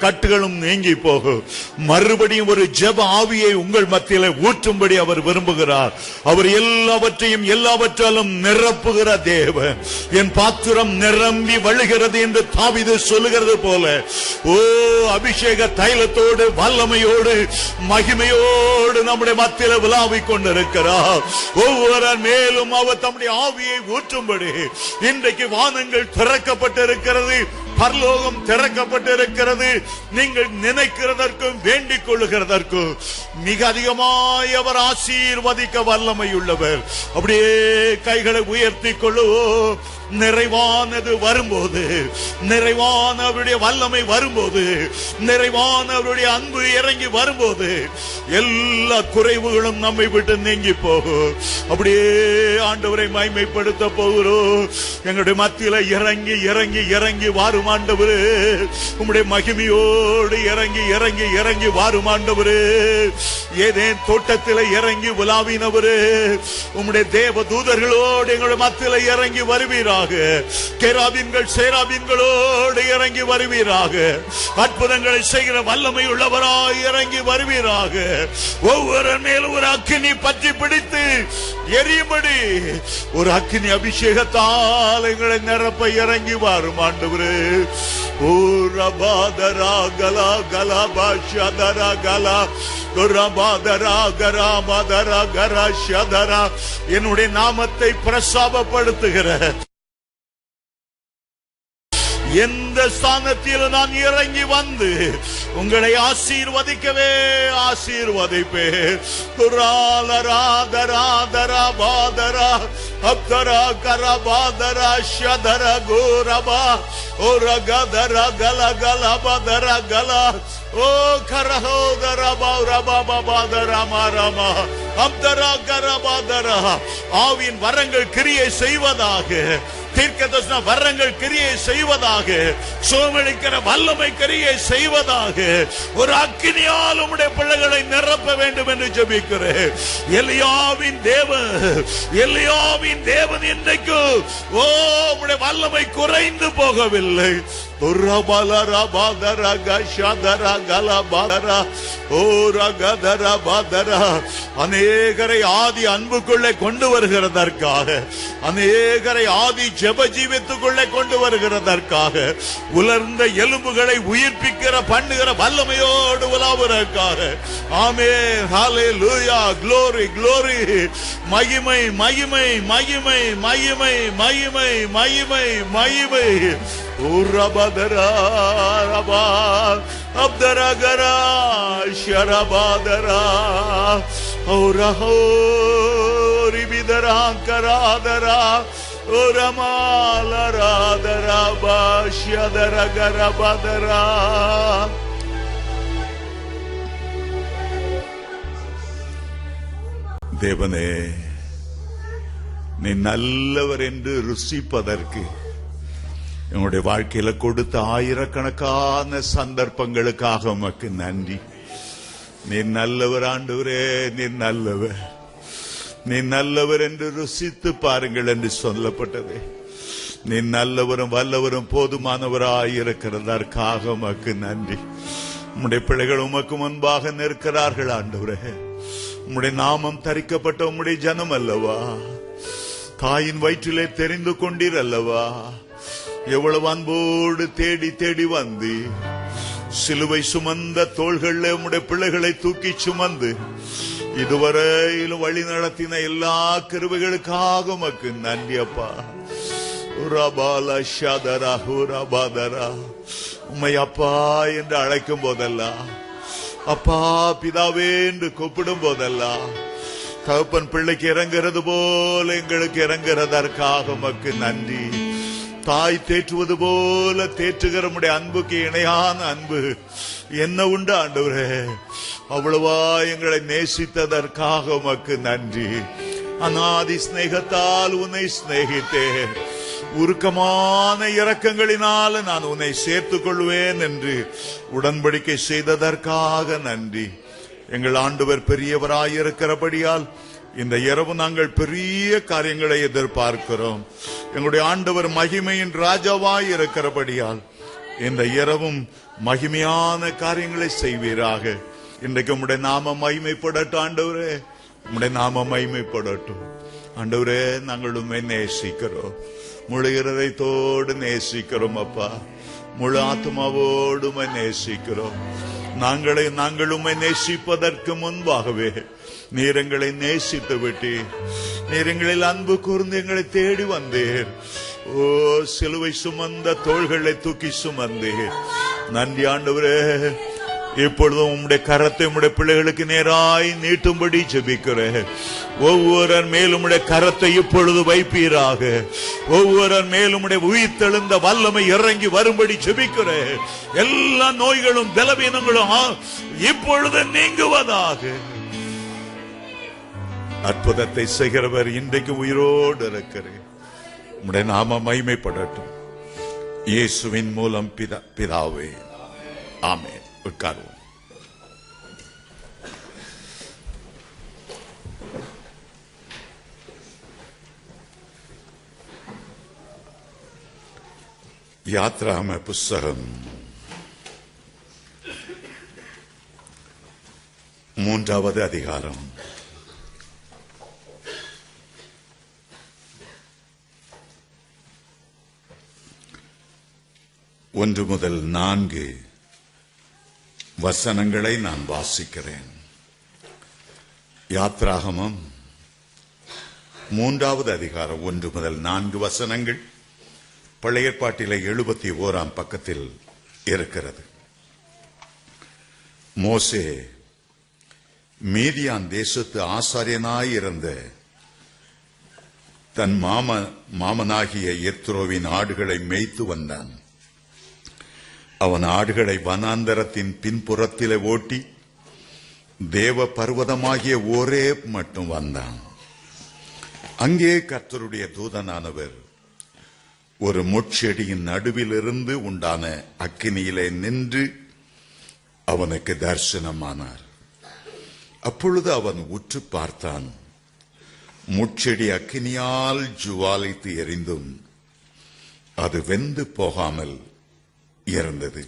கட்டுகளும் நீங்கி போகும். மறுபடியும் ஒரு ஜெப ஆவியை உங்கள் மத்தியிலே ஊற்றும்படி அவர் விரும்புகிறார். அவர் எல்லாவற்றாலும் நிரப்புகிற தேவன். என் பாத்திரம் நிரம்பி வழிகிறது என்று தாவீது சொல்லுகிறது போல, ஓ அபிஷேக தைலத்தோடு வல்லமையோடு மகிமையோடு நம்முடைய மத்தியில விளாவிக் கொண்டிருக்கிறார். ஒவ்வொரு மேலும் அவர் தம்முடைய ஆவியை ஊற்றும்படி இன்றைக்கு வானங்கள் திறக்கப்பட்டிருக்கிறது, பரலோகம் திறக்கப்பட்டிருக்கிறது. நீங்கள் நினைக்கிறதற்கும் வேண்டிக் கொள்ளுகிறதற்கும் மிக அதிகமாய் அவர் ஆசீர்வதிக்க வல்லமை உள்ளவர். அப்படியே கைகளை உயர்த்தி கொள்ளுவோம். நிறைவானது வரும்போது, நிறைவான அவருடைய வல்லமை வரும்போது, நிறைவான அவருடைய அன்பு இறங்கி வரும்போது எல்லா குறைவுகளும் நம்மை விட்டு நீங்கி போகும். அப்படியே ஆண்டவரை மகிமைப்படுத்த போகிறோம். எங்களுடைய மத்தியில இறங்கி இறங்கி இறங்கி வாரும் ஆண்டவரே. உம்முடைய மகிமையோடு இறங்கி இறங்கி இறங்கி வாரும் ஆண்டவரே. ஏதேன் தோட்டத்தில் இறங்கி உலாவினவரே, உம்முடைய தேவ தூதர்களோடு எங்களுடைய மத்தியில இறங்கி வருவீராக. கேராபீன்கள் சேராபீன்களோடு இறங்கி வருவீராக. அற்புதங்களை செய்கிற வல்லமை உள்ளவராய் இறங்கி வருவீராக. ஒவ்வொரு மேலும் ஒரு அக்கினி பற்றி பிடித்து எரியும்படி ஒரு அக்கினி அபிஷேகத்தால் எங்களை நிரப்ப இறங்கி வாரும் ஆண்டவரே. ஓ ரபாதரா கலா கலா பாஷதரா கலா துரபாதரா கரா மதரா கரா ஷதரா. என்னுடைய நாமத்தை பிரசாபப்படுத்துகிற எந்த ஸ்தானத்தில் நான் இறங்கி வந்து உங்களை ஆசீர்வதிக்கவே ஆசீர்வதிப்பேன். துராலராதராதரா பாதரா அப்தரா கரபாதரா ஷதரா கோரபா ஓரகதரா கல கல பதரா கலா ஓ கரஹோதரா பௌரபா பாதரா மாரமா அப்தரா கரபாதரா. ஆவின் வரங்கள் கிரியை செய்வதாக, தீர்க்கதரிசன வரங்கள் கிரியை செய்வதாக, சோமளிக்கிற வல்லமை கிரியை செய்வதாக. ஒரு அக்கினியால் உம்முடைய பிள்ளைகளை நிரப்ப வேண்டும் என்று ஜெபிக்கிறேன். எலியாவின் தேவன் இன்றைக்கு ஓ உம்முடைய வல்லமை குறைந்து போகவில்லை. அநேகரை ஆதி அன்புக்குள்ளே கொண்டு வருகிறதற்காக, அநேகரை ஆதி ஜெப ஜீவித்துக்குள்ளே கொண்டு வருகிறதற்காக, உலர்ந்த எலும்புகளை உயிர்ப்பிக்கிற பண்ணுகிற வல்லமையோடு உலாவுவதற்காக. ஆமென், ஹல்லேலூயா, க்ளோரி க்ளோரி. மகிமை மகிமை மகிமை மகிமை மகிமை மகிமை மகிமை. உரபதரா ரபா அப்தரகரா ஷரபாதரா ஓரஹோ ரிபிதரா கராதரா ஓரமாலராதரா பாஷ்யதரகரபதரா. தேவனே, நீ நல்லவர் என்று ருசிப்பதற்கு என்னுடைய வாழ்க்கையில கொடுத்த ஆயிரக்கணக்கான சந்தர்ப்பங்களுக்காக உமக்கு நன்றி. நீ நல்லவர் ஆண்டவரே, நீ நல்லவர், நீ நல்லவர் என்று ருசித்து பாருங்கள் என்று சொல்லப்பட்டது. நீ நல்லவரும் வல்லவரும் போதுமானவராயிருக்கிறதற்காக உமக்கு நன்றி. உம்முடைய பிள்ளைகள் உமக்கு முன்பாக நிற்கிறார்கள் ஆண்டவரே. உம்முடைய நாமம் தரிக்கப்பட்ட உம்முடைய ஜனம் அல்லவா? தாயின் வயிற்றிலே தெரிந்து கொண்டீர் அல்லவா? எவ்வளவு அன்போடு தேடி தேடி வந்து சிலுவை சுமந்த தோள்களில் உம்முடைய பிள்ளைகளை தூக்கி சுமந்து இதுவரையிலும் வழி நடத்தின எல்லா கிருபைகளுக்காக உமக்கு நன்றி அப்பா. உம்மை அப்பா என்று அழைக்கும் போதெல்லாம், அப்பா பிதாவே என்று கூப்பிடும் போதெல்லாம், தகப்பன் பிள்ளைக்கு இறங்குறது போல எங்களுக்கு இறங்குறதற்காக உமக்கு நன்றி. தாய் தேற்றுவது போல தேற்றுகிற உம்முடைய அன்புக்கு இணையான அன்பு என்ன உண்டு ஆண்டவரே? அவ்வளவா எங்களை நேசித்ததற்காக உமக்கு நன்றி. அநாதி ஸ்நேகத்தால் உன்னை ஸ்நேகித்தேன், உருக்கமான இரக்கங்களினால் நான் உன்னை சேர்த்துக் கொள்வேன் என்று உடன்படிக்கை செய்ததற்காக நன்றி. எங்கள் ஆண்டவர் பெரியவராயிருக்கிறபடியால் இந்த இரவு நாங்கள் பெரிய காரியங்களை எதிர்பார்க்கிறோம். எங்களுடைய ஆண்டவர் மகிமையின் ராஜாவாய் இருக்கிறபடியால் இந்த இரவும் மகிமையான காரியங்களை செய்வீராக. இன்றைக்கு உம்முடைய நாம மகிமைப்படட்டும் ஆண்டவரே, உம்முடைய நாம மகிமைப்படட்டும் ஆண்டவரே. நாங்கள் உண்மை நேசிக்கிறோம், முழு இருதயத்தோடு நேசிக்கிறோம் அப்பா, முழு ஆத்மாவோடு நேசிக்கிறோம். நாங்கள் உம்மை நேசிப்பதற்கு முன்பாகவே நீர் எங்களை நேசித்து விட்டு நீர் எங்களில் அன்பு கூர்ந்து எங்களை தேடி வந்தீர். ஓ, சிலுவை சுமந்த தோள்களை தூக்கி சுமந்தீர். நன்றி ஆண்டவரே. இப்பொழுதும் உம்முடைய கரத்தை உம்முடைய பிள்ளைகளுக்கு நேராய் நீட்டும்படி ஜெபிக்கிறேன். ஒவ்வொரு மேலும் உம்முடைய கரத்தை இப்பொழுது வைப்பீராக. ஒவ்வொரு மேலும் உம்முடைய உயிர்த்தெழுந்த வல்லமை இறங்கி வரும்படி ஜெபிக்கிறேன். எல்லா நோய்களும் பலவீனங்களும் இப்பொழுது நீங்குவதாக. அற்புதத்தை செய்கிறவர் இன்றைக்கு உயிரோடு இருக்கிறேன். உம்முடைய நாம மகிமைப்படட்டும் இயேசுவின் மூலம் பிதாவே, ஆமென். உட்காருவோம். யாத்ராம புஸ்தகம் 3வது அதிகாரம். ஒன்று முதல் 4 வசனங்களை நான் வாசிக்கிறேன். யாத்ராகமம் 3வது அதிகாரம் 1 முதல் 4 வசனங்கள் பழைய ஏற்பாட்டிலே 71ஆம் பக்கத்தில் இருக்கிறது. மோசே மீதியான் தேசத்து ஆசாரியனாயிருந்த தன் மாமனாகிய எத்ரோவின் ஆடுகளை மேய்த்து வந்தான். அவன் ஆடுகளை வனாந்தரத்தின் பின்புறத்திலே ஓட்டி தேவ பர்வதமாகிய ஓரேப் மட்டும் வந்தான். அங்கே கர்த்தருடைய தூதனானவர் ஒரு முட்செடியின் நடுவிலிருந்து உண்டான அக்கினியிலே நின்று அவனுக்கு தரிசனமானார். அப்பொழுது அவன் உற்று பார்த்தான். முட்செடி அக்கினியால் ஜுவாலித்து எரிந்தும் அது வெந்து போகாமல் இருந்தது.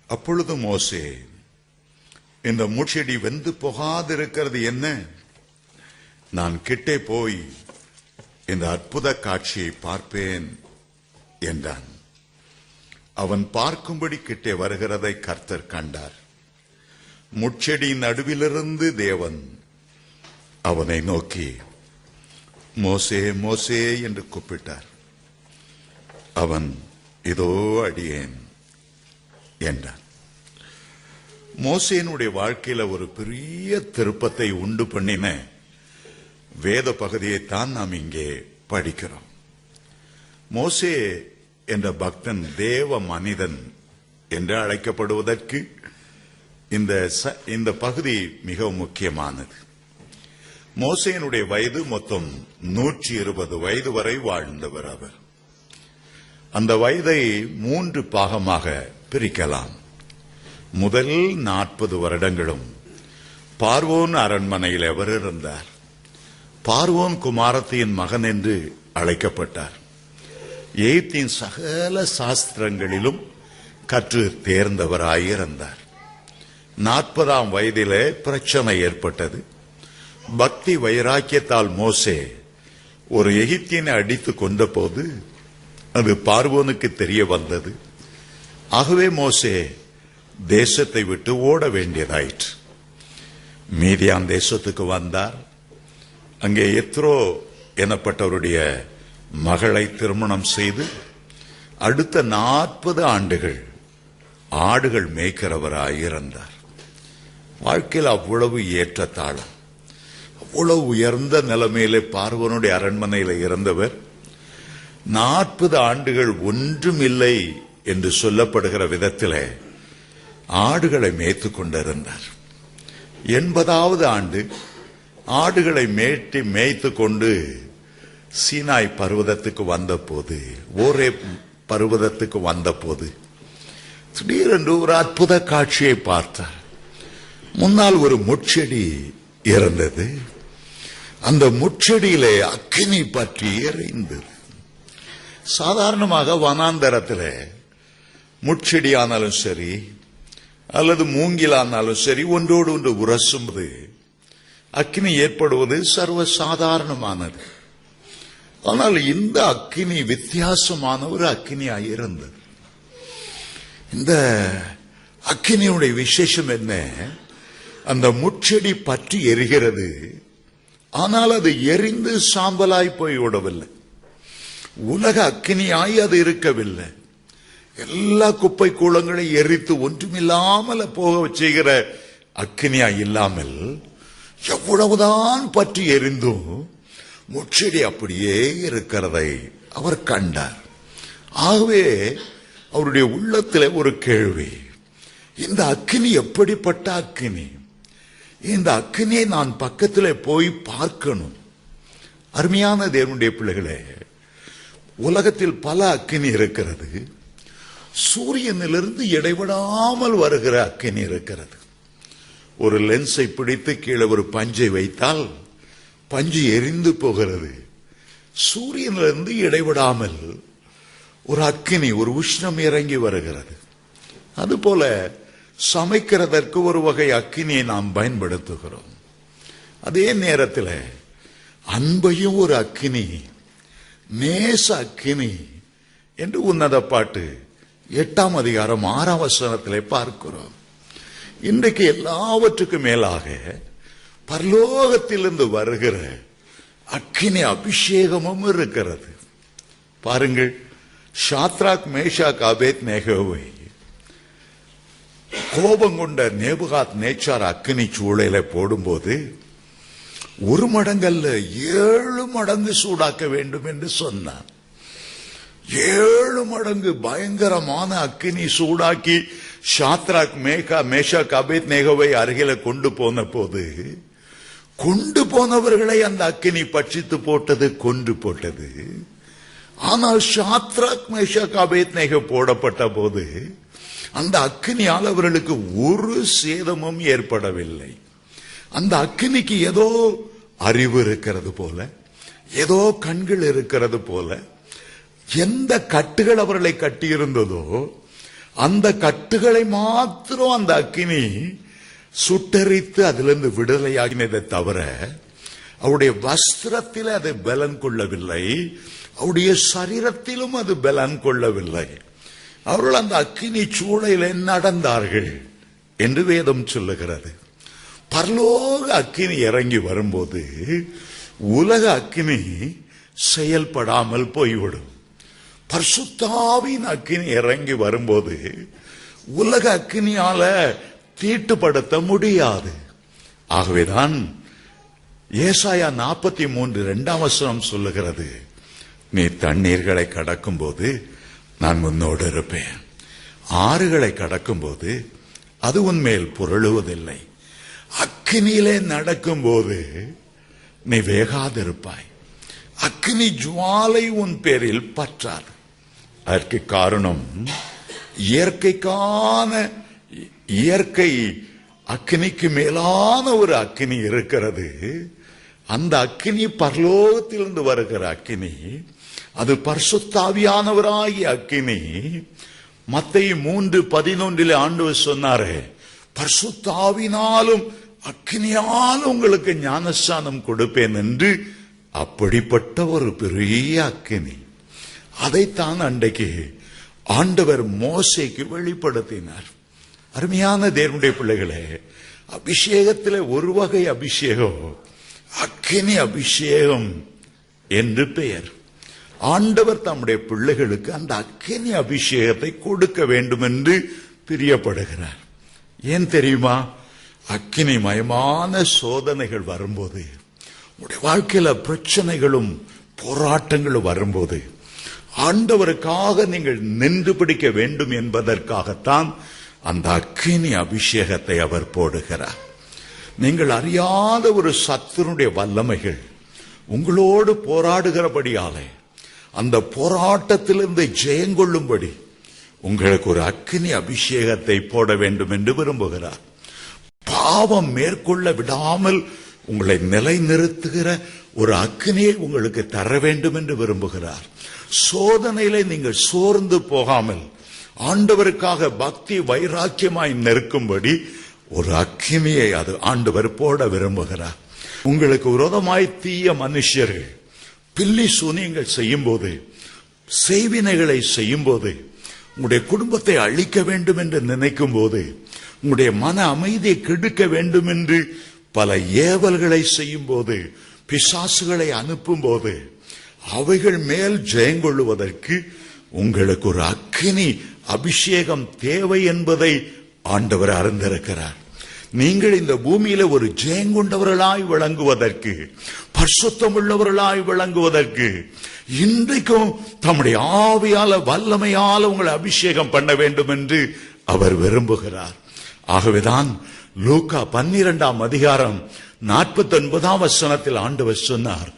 அப்பொழுது மோசே, இந்த முட்செடி வெந்து போகாதிருக்கிறது என்ன? நான் கிட்டே போய் இந்த அற்புத காட்சியை பார்ப்பேன் என்றான். அவன் பார்க்கும்படி கிட்டே வருகிறதை கர்த்தர் கண்டார். முட்செடியின் நடுவிலிருந்து தேவன் அவனை நோக்கி மோசே மோசே என்று கூப்பிட்டார். அவன் இதோ அடியேன் என்றான். மோசேனுடைய வாழ்க்கையில ஒரு பெரிய திருப்பத்தை உண்டு பண்ணின வேத பகுதியைத்தான் நாம் இங்கே படிக்கிறோம். மோசே என்ற பக்தன் தேவ மனிதன் என்று அழைக்கப்படுவதற்கு இந்த பகுதி மிகவும் முக்கியமானது. மோசேனுடைய வயது மொத்தம் 120 வயது வரை வாழ்ந்தவர் அவர். அந்த வயதை 3 பாகமாக பிரிக்கலாம். முதல் 40 வருடங்களும் பார்வோன் அரண்மனையில் அவர் இருந்தார். பார்வோன் குமாரத்தின் மகன் என்று அழைக்கப்பட்டார். எகிப்தின் சகல சாஸ்திரங்களிலும் கற்று தேர்ந்தவராயிருந்தார். 40ஆம் வயதிலே பிரச்சனை ஏற்பட்டது. பக்தி வைராக்கியத்தால் மோசே ஒரு எகிப்தியனை அடித்து கொண்ட போது அது பார்வோனுக்கு தெரிய வந்தது. ஆகவே மோசே தேசத்தை விட்டு ஓட வேண்டியதாயிற்று. மீதியான் தேசத்துக்கு வந்தார். அங்கே எத்ரோ எனப்பட்டவருடைய மகளை திருமணம் செய்து அடுத்த 40 ஆண்டுகள் ஆடுகள் மேய்க்கிறவராயிருந்தார். வாழ்க்கையில் அவ்வளவு ஏற்றத்தாழம், அவ்வளவு உயர்ந்த நிலைமையிலே பார்வோனுடைய அரண்மனையில் இருந்தவர் 40 ஆண்டுகள் ஒன்றுமில்லை என்று சொல்லப்படுகிற விதத்திலே ஆடுகளை மேய்த்து கொண்டிருந்தார். 80வது ஆண்டு ஆடுகளை மேய்த்து கொண்டு சீனாய் பர்வதத்துக்கு வந்த போது, ஓரே பர்வதத்துக்கு வந்த போது திடீரென்று ஒரு அற்புத காட்சியை பார்த்தார். முன்னால் ஒரு முட்செடி இருந்தது. அந்த முட்செடியிலே அக்கினி பற்றி எரிந்தது. சாதாரணமாக வனாந்தரத்தில் முட்செடியானாலும் சரி அல்லது மூங்கிலானாலும் சரி ஒன்றோடு ஒன்று உரசும்போது அக்கினி ஏற்படுவது சர்வசாதாரணமானது. ஆனால் இந்த அக்கினி வித்தியாசமான ஒரு அக்கினியாயிருந்தது. இந்த அக்கினியுடைய விசேஷம் என்ன? அந்த முட்செடி பற்றி எரிகிறது, ஆனால் அது எரிந்து சாம்பலாய் போய் விடவில்லை. உலக அக்கினியாய் அது இருக்கவில்லை. எல்லா குப்பை கூலங்களை எரித்து ஒன்றுமில்லாமல் போக செய்கிற அக்கினியாய் இல்லாமல் எவ்வளவுதான் பற்றி எரிந்தும் முட்செடி அப்படியே இருக்கிறதை அவர் கண்டார். ஆகவே அவருடைய உள்ளத்தில் ஒரு கேள்வி, இந்த அக்கினி எப்படிப்பட்ட அக்கினி? இந்த அக்கினியை நான் பக்கத்தில் போய் பார்க்கணும். அருமையான தேவனுடைய பிள்ளைகளே, உலகத்தில் பல அக்கினி இருக்கிறது. சூரியனிலிருந்து இடைவிடாமல் வருகிற அக்கினி இருக்கிறது. ஒரு லென்ஸை பிடித்து கீழே ஒரு பஞ்சை வைத்தால் பஞ்சு எரிந்து போகிறது. சூரியனிலிருந்து இடைவிடாமல் ஒரு அக்கினி, ஒரு உஷ்ணம் இறங்கி வருகிறது. அதுபோல சமைக்கிறதற்கு ஒரு வகை அக்கினியை நாம் பயன்படுத்துகிறோம். அதே நேரத்தில் அன்பையும் ஒரு அக்கினி, நேச அக்கினி என்று உன்னத பாட்டு 8ஆம் அதிகாரம் 6ஆம் வசனத்திலே பார்க்கிறோம். இன்றைக்கு எல்லாவற்றுக்கும் மேலாக பரலோகத்திலிருந்து வருகிற அக்கினி அபிஷேகமும் இருக்கிறது. பாருங்கள், ஷாத்ராக் மேஷாக் ஆபேத்நேகோவை கோபம் கொண்ட நேபுகாத் நேச்சார் அக்கினி சூளையில போடும்போது 1 மடங்கல்ல 7 மடங்கு சூடாக்க வேண்டும் என்று சொன்னார். 7 மடங்கு பயங்கரமான அக்கினி சூடாக்கி ஷாத்ராக் மேஷாக் ஆபேத்நேகோவை அருகில கொண்டு போன போது, கொண்டு போனவர்களை அந்த அக்கினி பட்சித்து போட்டது, கொன்று போட்டது. ஆனால் ஷாத்ராக் மேஷாக் ஆபேத்நேகோ போடப்பட்ட போது அந்த அக்கினியால் அவர்களுக்கு ஒரு சேதமும் ஏற்படவில்லை. அந்த அக்கினிக்கு ஏதோ அறிவு இருக்கிறது போல, ஏதோ கண்கள் இருக்கிறது போல, எந்த கட்டுகள் அவர்களை கட்டியிருந்ததோ அந்த கட்டுகளை மாத்திரம் அந்த அக்கினி சுட்டரித்து அதிலிருந்து விடுதலையாகினதை தவிர அவருடைய வஸ்திரத்தில் அது பலன் கொள்ளவில்லை, அவருடைய சரீரத்திலும் அது பலன் கொள்ளவில்லை. அவர்கள் அந்த அக்கினி சூளையில நடந்தார்கள் என்று வேதம் சொல்லுகிறது. பரலோக அக்கினி இறங்கி வரும்போது உலக அக்கினி செயல்படாமல் போய்விடும். பரிசுத்தாவின் அக்கினி இறங்கி வரும்போது உலக அக்கினியால தீட்டுப்படுத்த முடியாது. ஆகவேதான் ஏசாயா 43 2ஆம் வசனம் சொல்லுகிறது, நீ தண்ணீர்களை கடக்கும் போது நான் உன்னோடு இருப்பேன், ஆறுகளை கடக்கும் போது அது உன்மேல் புரளுவதில்லை, அக்கினியிலே நடக்கும் போது நீ வேகாதிருப்பாய், அக்கினி ஜுவாலை உன் பேரில் பற்றாது. அதற்கு காரணம் இயற்கை அக்கினிக்கு மேலான ஒரு அக்கினி இருக்கிறது. அந்த அக்கினி பரலோகத்திலிருந்து வருகிற அக்கினி, அது பரிசுத்தாவியானவராகிய அக்கினி. மத்தேயு 3:11 ஆண்டவர் சொன்னாரே, பரிசுத்தாவினாலும் அக்கினியாலும் உங்களுக்கு ஞானஸ்நானம் கொடுப்பேன் என்று. அப்படிப்பட்ட ஒரு பெரிய அக்கினி, அதைத்தான் அன்றைக்கு ஆண்டவர் மோசேக்கு வெளிப்படுத்தினார். அருமையான தேவனுடைய பிள்ளைகளே, அபிஷேகத்தில் ஒரு வகை அபிஷேகம் அக்கினி அபிஷேகம் என்று பெயர். ஆண்டவர் தம்முடைய பிள்ளைகளுக்கு அந்த அக்கினி அபிஷேகத்தை கொடுக்க வேண்டும் என்று பிரியப்படுகிறார். ஏன் தெரியுமா? அக்கினி மயமான சோதனைகள் வரும்போது, உடைய வாழ்க்கையில பிரச்சனைகளும் போராட்டங்களும் வரும்போது ஆண்டவருக்காக நீங்கள் நின்று பிடிக்க வேண்டும் என்பதற்காகத்தான் அந்த அக்கினி அபிஷேகத்தை அவர் போடுகிறார். நீங்கள் அறியாத ஒரு சத்துருடைய வல்லமைகள் உங்களோடு போராடுகிறபடியாலே அந்த போராட்டத்திலிருந்து ஜெயங்கொள்ளும்படி உங்களுக்கு ஒரு அக்கினி அபிஷேகத்தை போட வேண்டும் என்று விரும்புகிறார். பாவம் மேற்கொள்ள விடாமல் உங்களை நிலைநிறுத்துகிற ஒரு அக்கினியை உங்களுக்கு தர வேண்டும் என்று விரும்புகிறார். சோதனையில நீங்கள் சோர்ந்து போகாமல் ஆண்டவருக்காக பக்தி வைராக்கியமாய் நிற்கும்படி ஒரு அக்கினியை அது ஆண்டவர் போட விரும்புகிறார். உங்களுக்கு விரோதமாய் தீய மனுஷர்கள் பில்லி சூனியங்கள் செய்யும் போது, செய்வினைகளை செய்யும் போது, உங்களுடைய குடும்பத்தை அழிக்க வேண்டும் என்று நினைக்கும் போது, உங்களுடைய மன அமைதியை கெடுக்க வேண்டும் என்று பல ஏவல்களை செய்யும் போது, பிசாசுகளை அனுப்பும் போது, அவைகள் மேல் ஜெயங்கொள்ளுவதற்கு உங்களுக்கு ஒரு அக்கினி அபிஷேகம் தேவை என்பதை ஆண்டவர் அறிந்திருக்கிறார். நீங்கள் இந்த பூமியில ஒரு ஜெயங்கொண்டவர்களாய் விளங்குவதற்கு, பரிசுத்தம் உள்ளவர்களாய் விளங்குவதற்கு இன்றைக்கும் தம்முடைய ஆவியால வல்லமையால உங்களை அபிஷேகம் பண்ண வேண்டும் என்று அவர் விரும்புகிறார். ஆகவேதான் லூக்கா 12ஆம் அதிகாரம் 49ஆம் வசனத்தில் ஆண்டவர் சொன்னார்,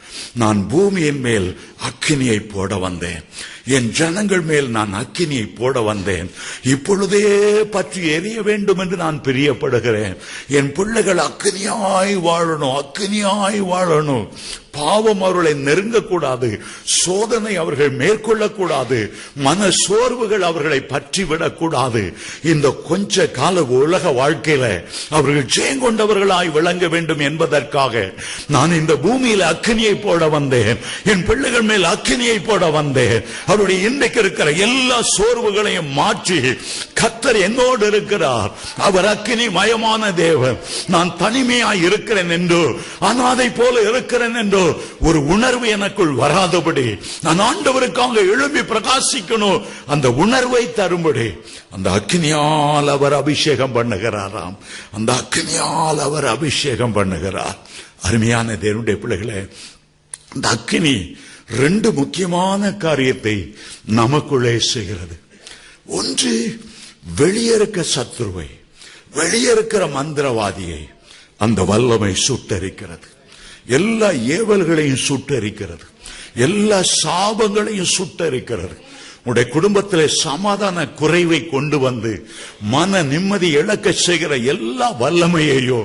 நான் பூமியின் மேல் அக்கினியை போட வந்தேன், என் ஜனங்கள் மேல் நான் அக்கினியை போட வந்தேன், இப்பொழுதே பற்றி எரிய வேண்டும் என்று நான் பிரியப்படுகிறேன். என் பிள்ளைகள் அக்கினியாய் வாழணும், அக்கினியாய் வாழணும். பாவம் அவர்களை நெருங்கக்கூடாது, சோதனை அவர்கள் மேற்கொள்ளக்கூடாது, மன சோர்வுகள் அவர்களை பற்றிவிடக்கூடாது. இந்த கொஞ்ச கால உலக வாழ்க்கையில அவர்கள் ஜெயங்கொண்டவர்களாய் விளங்க வேண்டும் என்பதற்காக நான் இந்த பூமியில அக்கினியை போட வந்தேன், என் பிள்ளைகள் மேல் அக்கினியை போட வந்தேன். அவருடைய இன்றைக்கு இருக்கிற எல்லா சோர்வுகளையும் மாற்றி கர்த்தர் என்னோடு இருக்கிறார். அவர் அக்கினி மயமான தேவன். நான் தனிமையாய் இருக்கிறேன் என்றோ, அனாதை போல இருக்கிறேன் என்றோ ஒரு உணர்வு எனக்குள் வராதபடி, நான் ஆண்டவருக்காக எழும்பி பிரகாசிக்கணும், அந்த உணர்வை தரும்படி அந்த அக்கினியால் அவர் அபிஷேகம் பண்ணுகிறாராம். அந்த அக்கினியால் அவர் அபிஷேகம் பண்ணுகிறார். அருமையான தேவனுடைய பிள்ளைகளே, அந்த அக்கினி 2 முக்கியமான காரியத்தை நமக்குள்ளே செய்கிறது. ஒன்று, வெளியே இருக்க சத்துருவை, வெளியே இருக்கிற மந்திரவாதியை அந்த வல்லமை சுட்டரிக்கிறது. எல்லா ஏவல்களையும் சுட்டரிக்கிறது, எல்லா சாபங்களையும் சுட்டரிக்கிறது. உடைய குடும்பத்திலே சமாதான குறைவை கொண்டு வந்து மன நிம்மதி இழக்க செய்கிற எல்லா வல்லமையையோ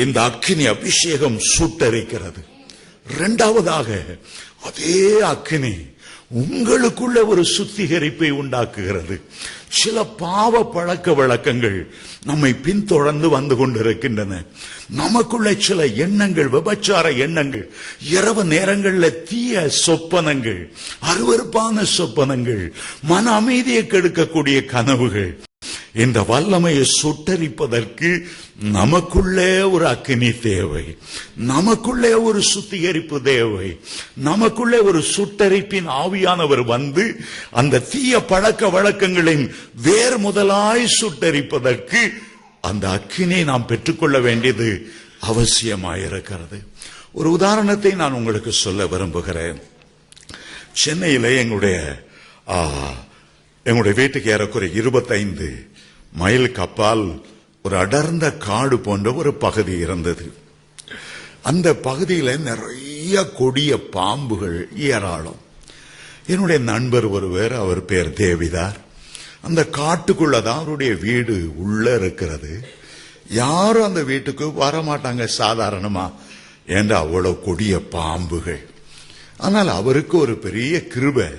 இந்த அக்கினி அபிஷேகம் சுட்டரிக்கிறது. 2வதாக, அதே அக்கினி உங்களுக்குள்ள ஒரு சுத்திகரிப்பை உண்டாக்குகிறது. சில பாவ பழக்க வழக்கங்கள் நம்மை பின்தொடர்ந்து வந்து கொண்டிருக்கின்றன. நமக்குள்ள சில எண்ணங்கள், விபச்சார எண்ணங்கள், இரவு நேரங்களில் தீய சொப்பனங்கள், அருவருப்பான சொப்பனங்கள், மன அமைதியை கெடுக்கக்கூடிய கனவுகள், இந்த வல்லமையை சுட்டரிப்பதற்கு நமக்குள்ளே ஒரு அக்கினி தேவை, நமக்குள்ளே ஒரு சுத்திகரிப்பு தேவை, நமக்குள்ளே ஒரு சுட்டரிப்பின் ஆவியானவர் வந்து அந்த தீய பழக்க வழக்கங்களின் வேர் முதலாய் சுட்டரிப்பதற்கு அந்த அக்கினியை நாம் பெற்றுக்கொள்ள வேண்டியது அவசியமாயிருக்கிறது. ஒரு உதாரணத்தை நான் உங்களுக்கு சொல்ல விரும்புகிறேன். சென்னையிலே எங்களுடைய வீட்டுக்கு ஏறக்குறை 25 மைலுக்கு அப்பால் ஒரு அடர்ந்த காடு போன்ற ஒரு பகுதி இருந்தது. அந்த பகுதியில நிறைய கொடிய பாம்புகள் ஏராளம். என்னுடைய நண்பர் ஒருவர், அவர் பேர் தேவிதார், அந்த காட்டுக்குள்ளதான் அவருடைய வீடு உள்ள இருக்கிறது. யாரும் அந்த வீட்டுக்கு வரமாட்டாங்க சாதாரணமா, என்ற அவ்வளவு கொடிய பாம்புகள். ஆனால் அவருக்கு ஒரு பெரிய கிருபை,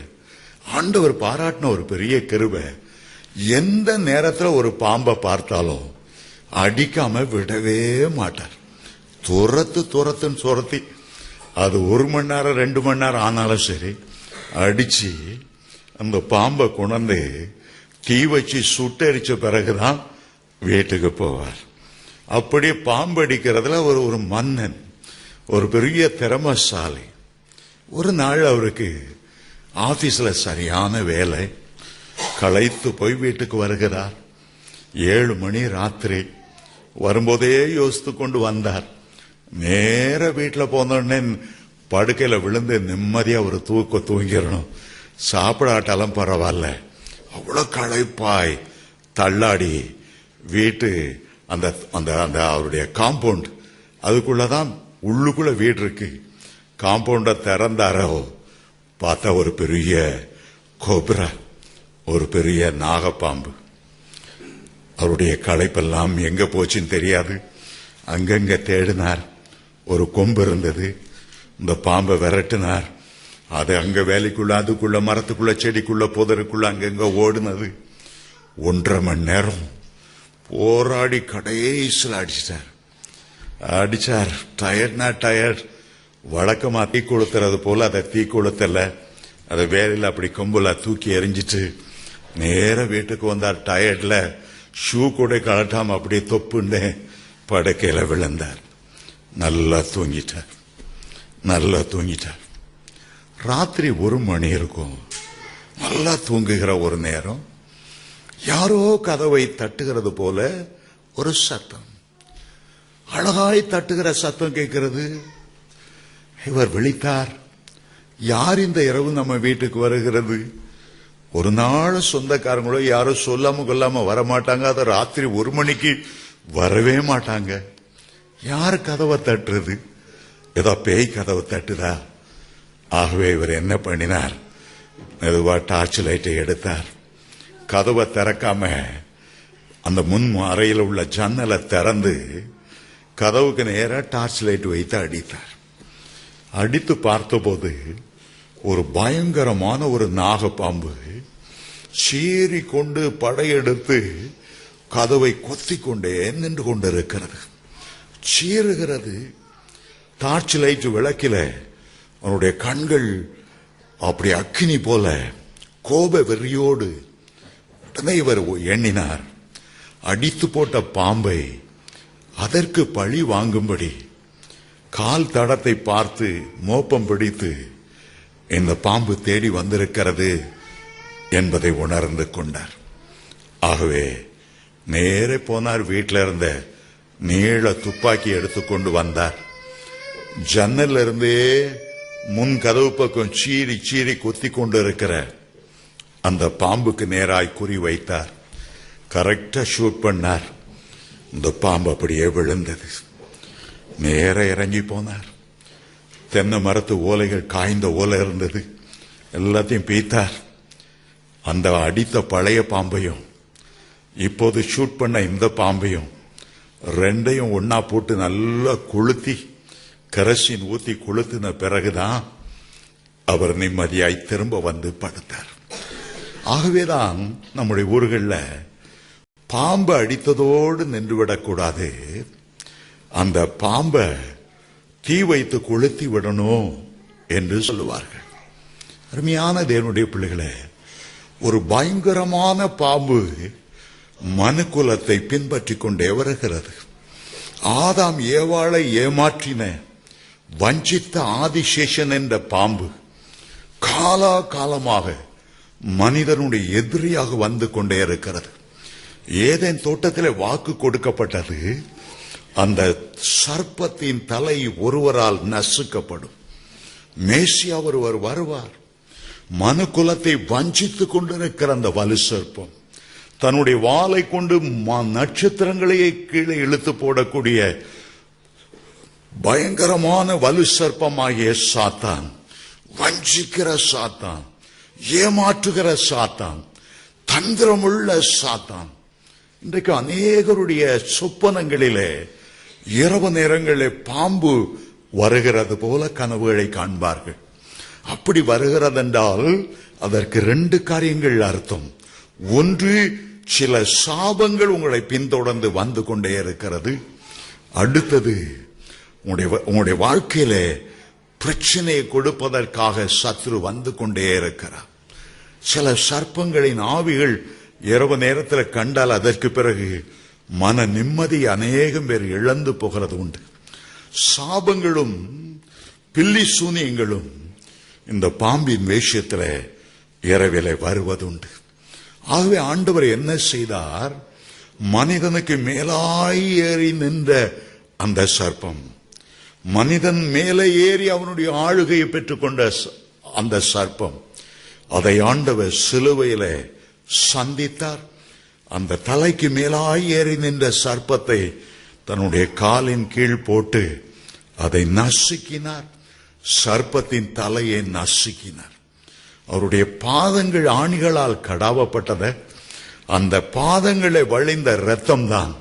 ஆண்டவர் பாராட்டின ஒரு பெரிய கிருபை. எந்த நேரத்தில் ஒரு பாம்பை பார்த்தாலும் அடிக்காம விடவே மாட்டார். துரத்துன்னு துரத்தி, அது 1 மணி நேரம் 2 மணி நேரம் ஆனாலும் சரி, அடிச்சு அந்த பாம்பை கொண்டு தீ வச்சு சுட்டரிச்ச பிறகுதான் வீட்டுக்கு போவார். அப்படி பாம்பு அடிக்கிறதுல ஒரு மன்னன், ஒரு பெரிய திறமசாலி. ஒரு நாள் அவருக்கு ஆபீஸ்ல சரியான வேலை, களைத்து போய் வீட்டுக்கு வருகிறார். 7 மணி ராத்திரி. வரும்போதே யோசித்து கொண்டு வந்தார். நேர வீட்டில் போனோடனே படுக்கையில விழுந்து நிம்மதியா ஒரு தூங்கிடணும், சாப்பிடாட்டாலும் பரவாயில்ல. அவ்வளவு களைப்பாய் தள்ளாடி வீட்டு அந்த அந்த அந்த அவருடைய காம்பவுண்ட், அதுக்குள்ளதான் உள்ளுக்குள்ள வீடு இருக்கு. காம்பவுண்ட திறந்தாரோ பார்த்தா ஒரு பெரிய கோப்ரா, ஒரு பெரிய நாகப்பாம்பு. அவருடைய களைப்பெல்லாம் எங்க போச்சுன்னு தெரியாது. அங்கங்க தேடினார். ஒரு கொம்பு இருந்தது, இந்த பாம்பை விரட்டினார். அது அங்க வேலைக்குள்ள, அதுக்குள்ள, மரத்துக்குள்ள, செடிக்குள்ள, புதருக்குள்ள அங்கங்க ஓடுனது. 1.5 மணி நேரம் போராடி கடைசியில் அடிச்சார். டயர்ட்னா டயர்ட். வழக்கமா தீ கொளுத்துறது போல அதை தீ கொளுத்தல, அதை வேலையில் அப்படி கொம்புல தூக்கி எறிஞ்சிட்டு நேர வீட்டுக்கு வந்தார். டயர்ட்ல ஷூ கூட கலட்டாம அப்படியே தொப்புன்னு படுக்கையில விழுந்தார். நல்லா தூங்கிட்டார். ராத்திரி 1 மணி இருக்கும். நல்லா தூங்குகிற ஒரு நேரம் யாரோ கதவை தட்டுகிறது போல ஒரு சத்தம், அழகாய் தட்டுகிற சத்தம் கேட்கிறது. இவர் விழித்தார். யார் இந்த இரவு நம்ம வீட்டுக்கு வருகிறது? ஒரு நாள் சொந்தக்காரங்களோ யாரோ சொல்லாம கொல்லாம வரமாட்டாங்க. அது ராத்திரி 1 மணிக்கு வரவே மாட்டாங்க. யார் கதவை தட்டுறது? ஏதோ பேய் கதவை தட்டுதா? ஆகவே இவர் என்ன பண்ணினார், மெதுவா டார்ச் லைட்டை எடுத்தார். கதவை திறக்காம அந்த முன் அறையில் உள்ள ஜன்னலை திறந்து கதவுக்கு நேரா டார்ச் லைட் வைத்து அடித்தார். அடித்து பார்த்தபோது ஒரு பயங்கரமான ஒரு நாகப்பாம்பு சீறி கொண்டு படையெடுத்து கதவை கொத்திக் கொண்டே நின்று கொண்டிருக்கிறது. சீறுகிறது. டார்ச் லைட் விளக்கில அவனுடைய கண்கள் அப்படி அக்கினி போல கோப வெறியோடு. உடனே இவர் எண்ணினார், அடித்து போட்ட பாம்பை அதற்கு பழி வாங்கும்படி கால் தடத்தை பார்த்து மோப்பம் பிடித்து இந்த பாம்பு தேடி வந்திருக்கிறது என்பதை உணர்ந்து கொண்டார். ஆகவே நேரே போனார். வீட்டில் இருந்த நீள துப்பாக்கி எடுத்துக்கொண்டு வந்தார். ஜன்னல்ல இருந்தே முன் கதவு பக்கம் சீறி கொத்தி கொண்டு இருக்கிற அந்த பாம்புக்கு நேராய் குறி வைத்தார். கரெக்டா ஷூட் பண்ணார். இந்த பாம்பு அப்படியே விழுந்தது. நேர இறங்கி போனார். தென்னை மரத்து ஓலைகள், காய்ந்த ஓலை இருந்தது, எல்லாத்தையும் பீத்தார். அந்த அடித்த பழைய பாம்பையும் இப்போது ஷூட் பண்ண இந்த பாம்பையும் ரெண்டையும் ஒன்னா போட்டு நல்லா கொளுத்தி கரசின் ஊத்தி கொளுத்தின பிறகுதான் அவர் நிம்மதியாய் திரும்ப வந்து படுத்தார். ஆகவேதான் நம்முடைய ஊர்களில் பாம்பு அடித்ததோடு நின்றுவிடக்கூடாது, அந்த பாம்பை தீ வைத்து கொளுத்தி விடணும் என்று சொல்லுவார்கள். அருமையான தேவனுடைய பிள்ளைகளே, ஒரு பயங்கரமான பாம்பு மனு குலத்தை பின்பற்றி கொண்டே வருகிறது. ஆதாம் ஏவாளை ஏமாற்றின வஞ்சித்த ஆதிசேஷன் என்ற பாம்பு காலா காலமாக மனிதனுடைய எதிரியாக வந்து கொண்டே இருக்கிறது. ஏதேன் தோட்டத்திலே வாக்கு கொடுக்கப்பட்டது, அந்த சர்ப்பத்தின் தலை ஒருவரால் நசுக்கப்படும், மேசியா ஒருவர் வருவார். மனு குலத்தை வஞ்சித்துக் கொண்டிருக்கிற அந்த வலு சர்ப்பம் தன்னுடைய வாளை கொண்டு நட்சத்திரங்களையே கீழே இழுத்து போடக்கூடிய பயங்கரமான வலு சர்ப்பமாகிய சாத்தான், வஞ்சிக்கிற சாத்தான், ஏமாற்றுகிற சாத்தான், தந்திரமுள்ள சாத்தான் இன்றைக்கு அநேகருடைய சொப்பனங்களிலே இரவு நேரங்களிலே பாம்பு வருகிறது போல கனவுகளை காண்பார்கள். அப்படி வருகிறதென்றால் அதற்கு 2 காரியங்கள் அர்த்தம். ஒன்று, சில சாபங்கள் உங்களை பின்தொடர்ந்து வந்து கொண்டே இருக்கிறது. அடுத்தது, உங்களுடைய வாழ்க்கையில பிரச்சனையை கொடுப்பதற்காக சத்ரு வந்து கொண்டே இருக்கிறார். சில சர்ப்பங்களின் ஆவிகள் இரவு நேரத்தில் கண்டால் அதற்கு பிறகு மன நிம்மதி அநேகம் பேர் இழந்து போகிறது உண்டு. சாபங்களும் பில்லி சூனியங்களும் இந்த பாம்பின் வேஷத்தில் இரவிலே வருவதுண்டு. ஆகவே ஆண்டவர் என்ன செய்தார், மனிதனுக்கு மேலாய் ஏறி நின்ற அந்த சர்ப்பம், மனிதன் மேலே ஏறி அவனுடைய ஆளுகையை பெற்றுக்கொண்ட அந்த சர்ப்பம், அதை ஆண்டவர் சிலுவையில சந்தித்தார். அந்த தலைக்கு மேலாய் ஏறி நின்ற சர்ப்பத்தை தன்னுடைய காலின் கீழ் போட்டு அதை நசுக்கினார். சர்ப்பத்தின் தலையை நசுக்கினார். அவருடைய பாதங்கள் ஆணிகளால் கடாவப்பட்டத, அந்த பாதங்களை வழிந்த இரத்தம் தான்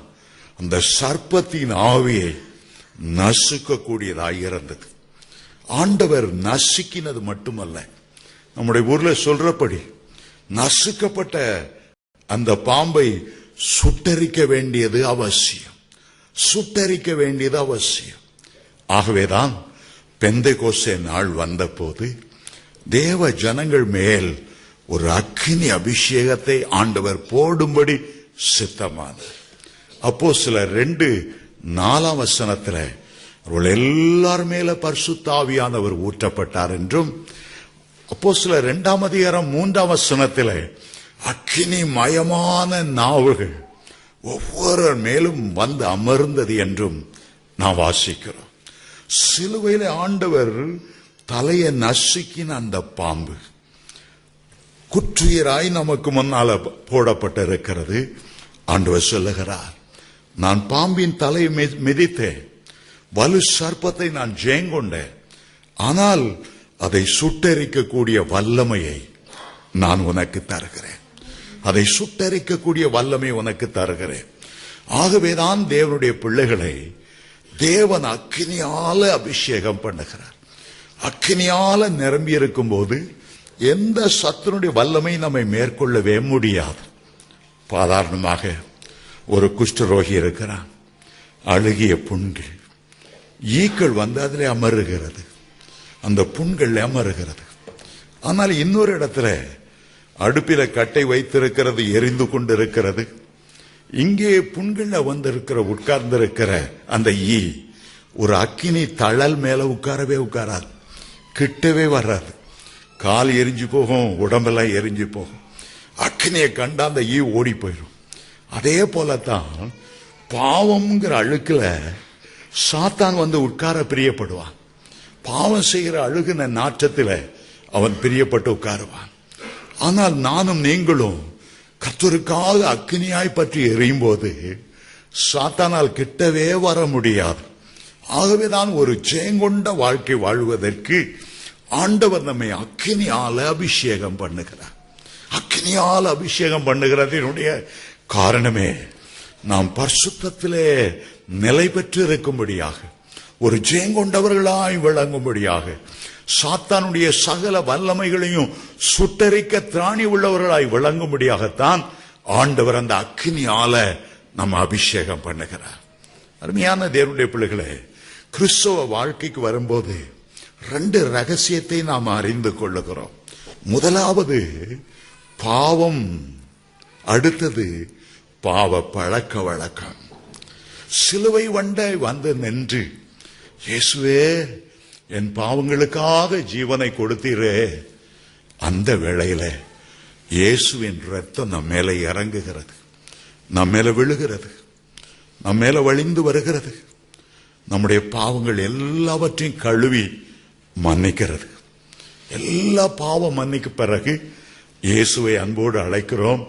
அந்த சர்ப்பத்தின் ஆவியை நசுக்கக்கூடியதாக இருந்தது. ஆண்டவர் நசுக்கினது மட்டுமல்ல, நம்முடைய ஊர்ல சொல்றபடி நசுக்கப்பட்ட அந்த பாம்பை சுட்டரிக்க வேண்டியது அவசியம், சுட்டரிக்க வேண்டியது அவசியம். ஆகவேதான் பெந்தெகோஸ்தே நாள் வந்தபோது தேவ ஜனங்கள் மேல் ஒரு அக்கினி அபிஷேகத்தை ஆண்டவர் போடும்படி சித்தமானார். அப்போஸ்தலர் 2:4 அவர்கள் எல்லார் மேல பரிசுத்த ஆவியானவர் ஊற்றப்பட்டார் என்றும், அப்போஸ்தலர் 2:3 அக்கினி மயமான நாவுகள் ஒவ்வொரு மேலும் வந்து அமர்ந்தது என்றும் நாம் வாசிக்கிறோம். சிலுவையில ஆண்டவர் தலையை நசுக்கின அந்த பாம்பு குற்றுயிராய் நமக்கு முன்னால போடப்பட்டிருக்கிறது. ஆண்டவர் சொல்லுகிறார், நான் பாம்பின் தலையை மிதித்தேன், வலு சர்ப்பத்தை நான் ஜெயங்கொண்டேன், ஆனால் அதை சுட்டரிக்கக்கூடிய வல்லமையை நான் உனக்கு தருகிறேன், அதை சுட்டரிக்கக்கூடிய வல்லமை உனக்கு தருகிறேன். ஆகவேதான் தேவனுடைய பிள்ளைகளை தேவன் அக்கினியால அபிஷேகம் பண்ணுகிறார். அக்கினியால நிரம்பி இருக்கும் போது எந்த சத்துனுடைய வல்லமை நம்மை மேற்கொள்ளவே முடியாது. சாதாரணமாக ஒரு குஷ்டரோகி இருக்கிறான், அழுகிய புண்கள், ஈக்கள் வந்து அதில் அமருகிறது, அந்த புண்கள் அமருகிறது. ஆனால் இன்னொரு இடத்துல அடுப்பில கட்டை வைத்திருக்கிறது, எரிந்து கொண்டிருக்கிறது. இங்கே புண்கள்ல வந்திருக்கிற உட்கார்ந்திருக்கிற அந்த ஈ ஒரு அக்கினி தழல் மேல உட்காராது, கிட்டவே வராது. கால் எரிஞ்சு போகும், உடம்பெல்லாம் எரிஞ்சு போகும். அக்கினியை கண்டா அந்த ஈ ஓடி போயிடும். அதே போலத்தான் பாவம்ங்கிற அழுக்குல சாத்தான் வந்து உட்கார பிரியப்படுவான். பாவம் செய்கிற அழுகுன நாற்றத்தில் அவன் பிரியப்பட்டு உட்காருவான். ஆனால் நானும் நீங்களும் கர்த்தருக்காக அக்கினியாய் பற்றி எரியும் போது சாத்தானால் கிட்டவே வர முடியாது. ஆகவேதான் ஒரு ஜெயங்கொண்ட வாழ்க்கை வாழ்வதற்கு ஆண்டவர் நம்மை அக்கினியால அபிஷேகம் பண்ணுகிறார். அக்கினியால் அபிஷேகம் பண்ணுகிறதனுடைய காரணமே நாம் பரிசுத்தத்திலே நிலை பெற்று இருக்கும்படியாக, ஒரு ஜெயங்கொண்டவர்களாய் விளங்கும்படியாக, சாத்தானுடைய சகல வல்லமைகளையும் சுட்டரிக்க திராணி உள்ளவர்களாய் விளங்கும்படியாகத்தான் ஆண்டவர் அந்த அக்கினியால நம்ம அபிஷேகம் பண்ணுகிறார். அருமையான தேவனுடைய பிள்ளைகளே, கிறிஸ்தவ வாழ்க்கைக்கு வரும்போது 2 ரகசியத்தை நாம் அறிந்து கொள்ளுகிறோம். முதலாவது பாவம், அடுத்தது பாவ பழக்க வழக்கம். சிலுவை வண்டை வந்து நின்று, இயேசுவே என் பாவங்களுக்காக ஜீவனை கொடுத்தீரே, அந்த வேளையில இயேசுவின் ரத்தம் நம்ம மேல இறங்குகிறது, நம்ம மேல விழுகிறது, நம்ம மேல வழிந்து வருகிறது, நம்முடைய பாவங்கள் எல்லாவற்றையும் கழுவி மன்னிக்கிறது. எல்லா பாவம் மன்னிக்கு பிறகு இயேசுவை அன்போடு அழைக்கிறோம்,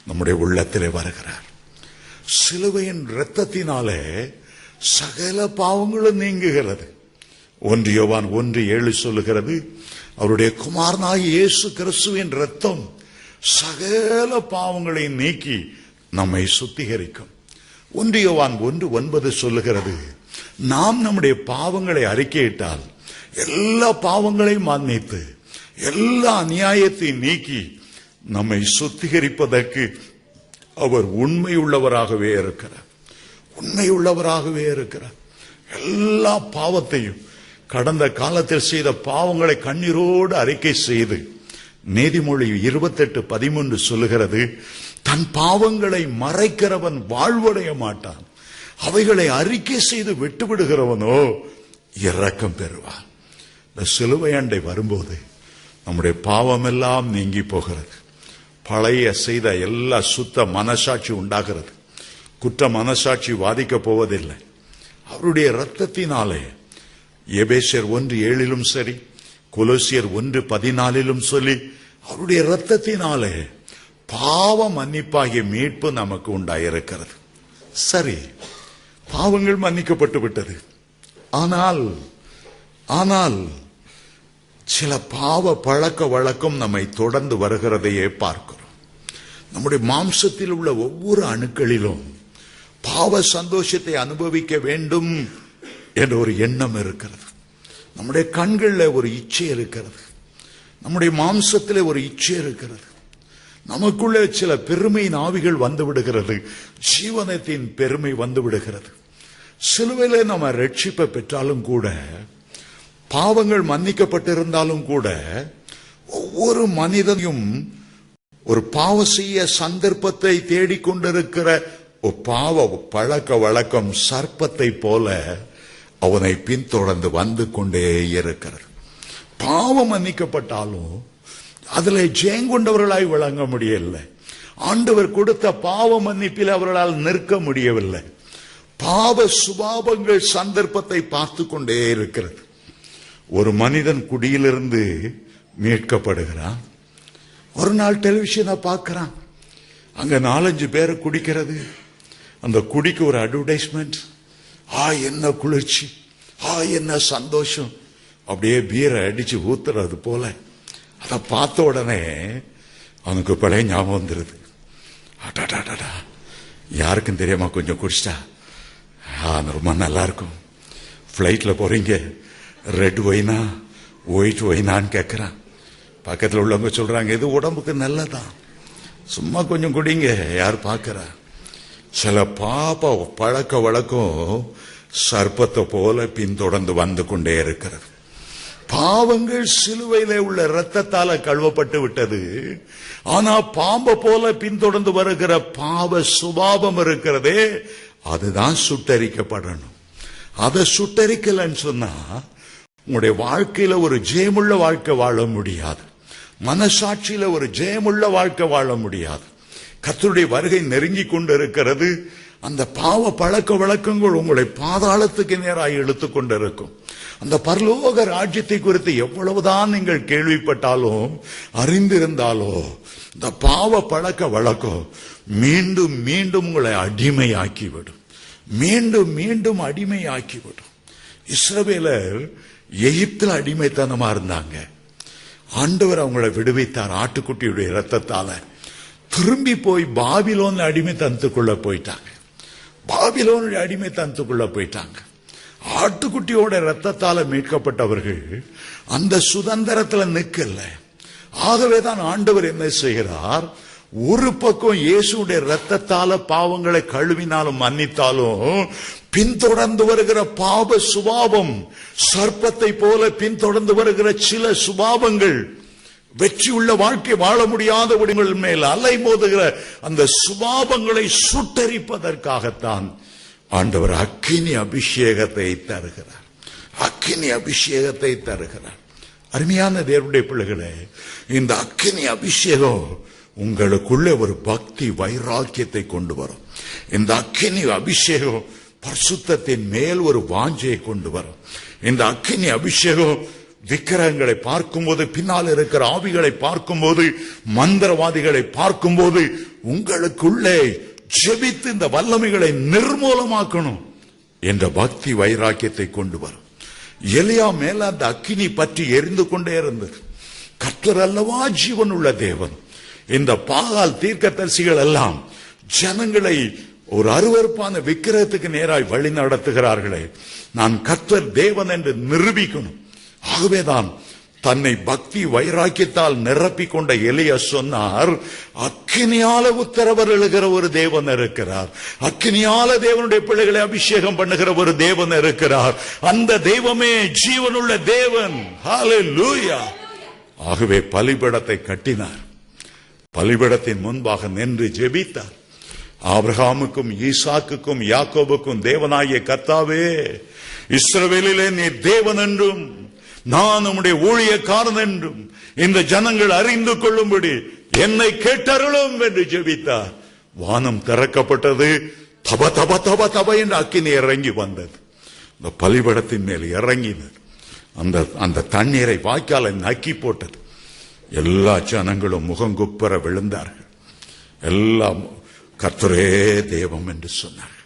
நம்முடைய உள்ளத்திலே வருகிறார். சிலுவையின் இரத்தத்தினாலே சகல பாவங்களும் நீங்குகிறது. 1 யோவான் 1:7 சொல்லுகிறது, அவருடைய குமாரனாகிய இயேசு கிறிஸ்துவின் இரத்தம் சகல பாவங்களை நீக்கி நம்மை சுத்திகரிக்கும். 1 யோவான் 1:9 சொல்லுகிறது, நாம் நம்முடைய பாவங்களை அறிக்கையிட்டால் எல்லா பாவங்களையும் மன்னித்து எல்லா அநியாயத்தையும் நீக்கி நம்மை சுத்திகரிப்பதற்கு அவர் உண்மையுள்ளவராகவே இருக்கிறார். உண்மையுள்ளவராகவே இருக்கிறார். எல்லா பாவத்தையும், கடந்த காலத்தில் செய்த பாவங்களை கண்ணீரோடு அறிக்கை செய்து, நீதிமொழி 28:13 சொல்லுகிறது, தன் பாவங்களை மறைக்கிறவன் வாழ்வடைய மாட்டான், அவைகளை அறிக்கை செய்து விட்டுவிடுகிறவனோ இரக்கம் பெறுவான். இந்த சிலுவை அண்டை வரும்போது நம்முடைய பாவம் எல்லாம் நீங்கி போகிறது. பழைய செய்த எல்லா சுத்த மனசாட்சி உண்டாகிறது. குற்ற மனசாட்சி வாதிக்க போவதில்லை. அவருடைய இரத்தத்தினாலே எபேசியர் 1:7 சரி, கொலோசியர் 1:14 சொல்லி, அவருடைய இரத்தத்தினாலே பாவ மன்னிப்பாகிய மீட்பு நமக்கு உண்டாயிருக்கிறது. சரி, பாவங்கள் மன்னிக்கப்பட்டு விட்டது. ஆனால் சில பாவ பழக்க வழக்கம் நம்மை தொடர்ந்து வருகிறதையே பார்க்கிறோம். நம்முடைய மாம்சத்தில் உள்ள ஒவ்வொரு அணுக்களிலும் பாவ சந்தோஷத்தை அனுபவிக்க வேண்டும் என்ற ஒரு எண்ணம் இருக்கிறது. நம்முடைய கண்களில் ஒரு இச்சை இருக்கிறது, நம்முடைய மாம்சத்தில் ஒரு இச்சை இருக்கிறது. நமக்குள்ளே சில பெருமையின் ஆவிகள் வந்து விடுகிறது, ஜீவனத்தின் பெருமை வந்து விடுகிறது. சிலுவையிலே நம்ம ரட்சிப்பை பெற்றாலும் கூட, பாவங்கள் மன்னிக்கப்பட்டிருந்தாலும் கூட, ஒவ்வொரு மனிதனையும் ஒரு பாவ செய்ய சந்தர்ப்பத்தை தேடிக்கொண்டிருக்கிற ஒரு பாவ பழக்க வழக்கம் சர்ப்பத்தை போல அவனை பின்தொடர்ந்து வந்து கொண்டே இருக்கிறது. பாவம் மன்னிக்கப்பட்டாலும் அதுல ஜெயங்கொண்டவர்களாய் விளங்க முடியவில்லை. ஆண்டவர் கொடுத்த பாவ மன்னிப்பில் அவர்களால் நிற்க முடியவில்லை. பாவ சுபாவங்கள் சந்தர்ப்பத்தை பார்த்து கொண்டே இருக்கிறது. ஒரு மனிதன் குடியிலிருந்து மீட்கப்படுகிறான். ஒரு நாள் டெலிவிஷனை பார்க்கிறான், அங்க 4-5 பேரை குடிக்கிறது. அந்த குடிக்கு ஒரு அட்வர்டைஸ்மெண்ட், என்ன குளிர்ச்சி, என்ன சந்தோஷம், அப்படியே பீரை அடிச்சு ஊத்துறது போல. அதை பார்த்த உடனே அவனுக்கு பழைய ஞாபகம் வந்துருது. யாருக்கும் தெரியாம கொஞ்சம் குடிச்சிட்டா ரொம்ப நல்லா இருக்கும். பிளைட்ல போறீங்க, ரெட் ஒயினா ஒயிட் ஒயினான்னு கேட்கிறான். பக்கத்தில் உள்ளவங்க சொல்றாங்க, இது உடம்புக்கு நல்லதான், சும்மா கொஞ்சம் குடிங்க. யார் பார்க்கிறா? சில பாப்ப பழக்க வழக்கம் சர்ப்பத்தை போல பின்தொடர்ந்து வந்து கொண்டே இருக்கிறது. பாவங்கள் சிலுவையிலே உள்ள இரத்தத்தால கழுவப்பட்டு விட்டது. ஆனா பாம்பை போல பின்தொடர்ந்து வருகிற பாவ சுபாவம் இருக்கிறதே, அதுதான் சுட்டரிக்கப்படணும். அதை சுட்டரிக்கலன்னு சொன்னா உங்களுடைய வாழ்க்கையில ஒரு ஜெயமுள்ள வாழ்க்கை வாழ முடியாது. மனசாட்சியில ஒரு ஜெயமுள்ள வாழ்க்கை வாழ முடியாது. கர்த்தருடைய வருகை நெருங்கி கொண்டு இருக்கிறது. அந்த பாவ பழக்க வழக்கங்கள் உங்களை பாதாளத்துக்கு நேராக இழுத்துக் கொண்டிருக்கும். அந்த பரலோக ராஜ்யத்தை குறித்து எவ்வளவுதான் நீங்கள் கேள்விப்பட்டாலும் அறிந்திருந்தாலோ, இந்த பாவ பழக்க வழக்கம் மீண்டும் மீண்டும் உங்களை அடிமையாக்கிவிடும். மீண்டும் மீண்டும் அடிமையாக்கிவிடும். இஸ்ரவேலர் எகிப்தில் அடிமைத்தனமா இருந்தாங்க. ஆண்டவர் அவங்களை விடுவித்தார் ஆட்டுக்குட்டியுடைய இரத்தத்தால. திரும்பி போய் பாபிலோன்ல அடிமைத்தனத்துக்குள்ள போயிட்டாங்க. பாபிலோனுடைய அடிமைத்தனத்துக்குள்ள போயிட்டாங்க. ஆட்டுக்குட்டியோட இரத்தத்தால மீட்கப்பட்டவர்கள் அந்த சுதந்திரத்துல நிக்கல. ஆகவேதான் ஆண்டவர் என்ன செய்கிறார், ஒரு பக்கம் இயேசுடைய இரத்தத்தால பாவங்களை கழுவினாலும் மன்னித்தாலும் பின்தொடர்ந்து வருகிற பாவ சுபாவம், சர்ப்பத்தை போல பின்தொடர்ந்து வருகிற சில சுபாவங்கள், வெற்றி உள்ள வாழ்க்கை வாழ முடியாத விடங்கள் மேல் அலை மோதுகிற அந்த சுபாவங்களை சுட்டரிப்பதற்காகத்தான் ஆண்டவர் அக்கினி அபிஷேகத்தை தருகிறார். அக்கினி அபிஷேகத்தை தருகிறார். அருமையான தேவனுடைய பிள்ளைகளே, இந்த அக்கினி அபிஷேகம் உங்களுக்குள்ளே ஒரு பக்தி வைராக்கியத்தை கொண்டு வரும். இந்த அக்கினி அபிஷேகம் பரிசுத்தத்தின் மேல் ஒரு வாஞ்சையை கொண்டு வரும். இந்த அக்கினி அபிஷேகம் விக்கிரகங்களை பார்க்கும்போது, பின்னால் இருக்கிற ஆவிகளை பார்க்கும்போது, மந்திரவாதிகளை பார்க்கும்போது உங்களுக்குள்ளே ஜெபித்து இந்த வல்லமைகளை நிர்மூலமாக்கணும் என்ற பக்தி வைராக்கியத்தை கொண்டு வரும். எலியா மேல அந்த அக்கினி பற்றி எரிந்து கொண்டே இருந்தது. கர்த்தர் அல்லவா ஜீவன் உள்ள தேவன். இந்த பாகால் தீர்க்கதரிசிகள் எல்லாம் ஜனங்களை ஒரு அருவருப்பான விக்கிரகத்துக்கு நேராய் வழி நடத்துகிறார்களே, நான் கர்த்தர் தேவன் என்று நிரூபிக்கணும். ஆகவேதான் தன்னை பக்தி வைராக்கியத்தால் நிரப்பிக் கொண்ட எலியா சொன்னார், அக்கினியால உத்தரவர் எழுகிற ஒரு தேவன் இருக்கிறார். அக்கினியால தேவனுடைய பிள்ளைகளை அபிஷேகம் பண்ணுகிற ஒரு தேவன் இருக்கிறார். அந்த தெய்வமே ஜீவனுள்ள தேவன். ஹல்லேலூயா. ஆகவே பலிபீடத்தை கட்டினார். பலிபீடத்தின் முன்பாக நின்று ஜெபித்தார். ஆபிரகாமுக்கும் ஈசாக்குக்கும் யாக்கோபுக்கும் தேவனாகிய கர்த்தாவே, இஸ்ரவேலிலே நீர் தேவன் என்றும் நான் உம்முடைய ஊழியக்காரன் என்றும் இந்த ஜனங்கள் அறிந்து கொள்ளும்படி என்னை கேட்டருளும் என்று ஜெபித்தார். வானம் திறக்கப்பட்டது. தப தப தப தப என்று அக்கினி இறங்கி வந்தது. இந்த பலிபீடத்தின் மேல் இறங்கினது. அந்த தண்ணீரை வாய்க்காலை நக்கி போட்டது. எல்லா ஜனங்களும் முகங்குப்புற விழுந்தார்கள். எல்லாம் கர்த்தரே தெய்வம் என்று சொன்னார்கள்.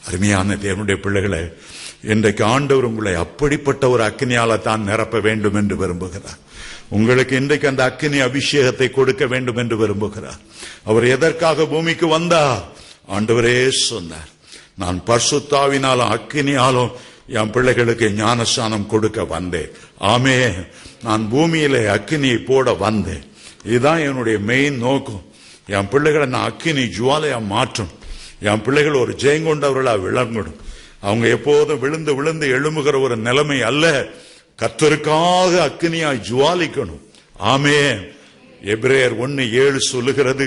அருமையான தேவனுடைய பிள்ளைகளை, இன்றைக்கு ஆண்டவர் உங்களை அப்படிப்பட்ட ஒரு அக்கினியால தான் நிரப்ப வேண்டும் என்று விரும்புகிறார். உங்களுக்கு இன்றைக்கு அந்த அக்கினி அபிஷேகத்தை கொடுக்க வேண்டும் என்று விரும்புகிறார். அவர் எதற்காக பூமிக்கு வந்தார்? ஆண்டவரே சொன்னார், நான் பரிசுத்தாவினாலும் அக்கினியாலும் என் பிள்ளைகளுக்கு ஞானஸ்நானம் கொடுக்க வந்தேன். ஆமே, நான் பூமியிலே அக்கினியை போட வந்தேன். இதுதான் என்னுடைய மெயின் நோக்கம். என் பிள்ளைகளை நான் அக்கினி ஜுவாலையா மாற்றும். என் பிள்ளைகள் ஒரு ஜெயங்கொண்டவர்களா விளங்கணும். அவங்க எப்போதும் விழுந்து விழுந்து எழும்புகிற ஒரு நிலைமை அல்ல, கர்த்தருக்காக அக்கினியாய் ஜுவாலிக்கணும். ஆமென். எபிரேயர் 1:7 சொல்லுகிறது,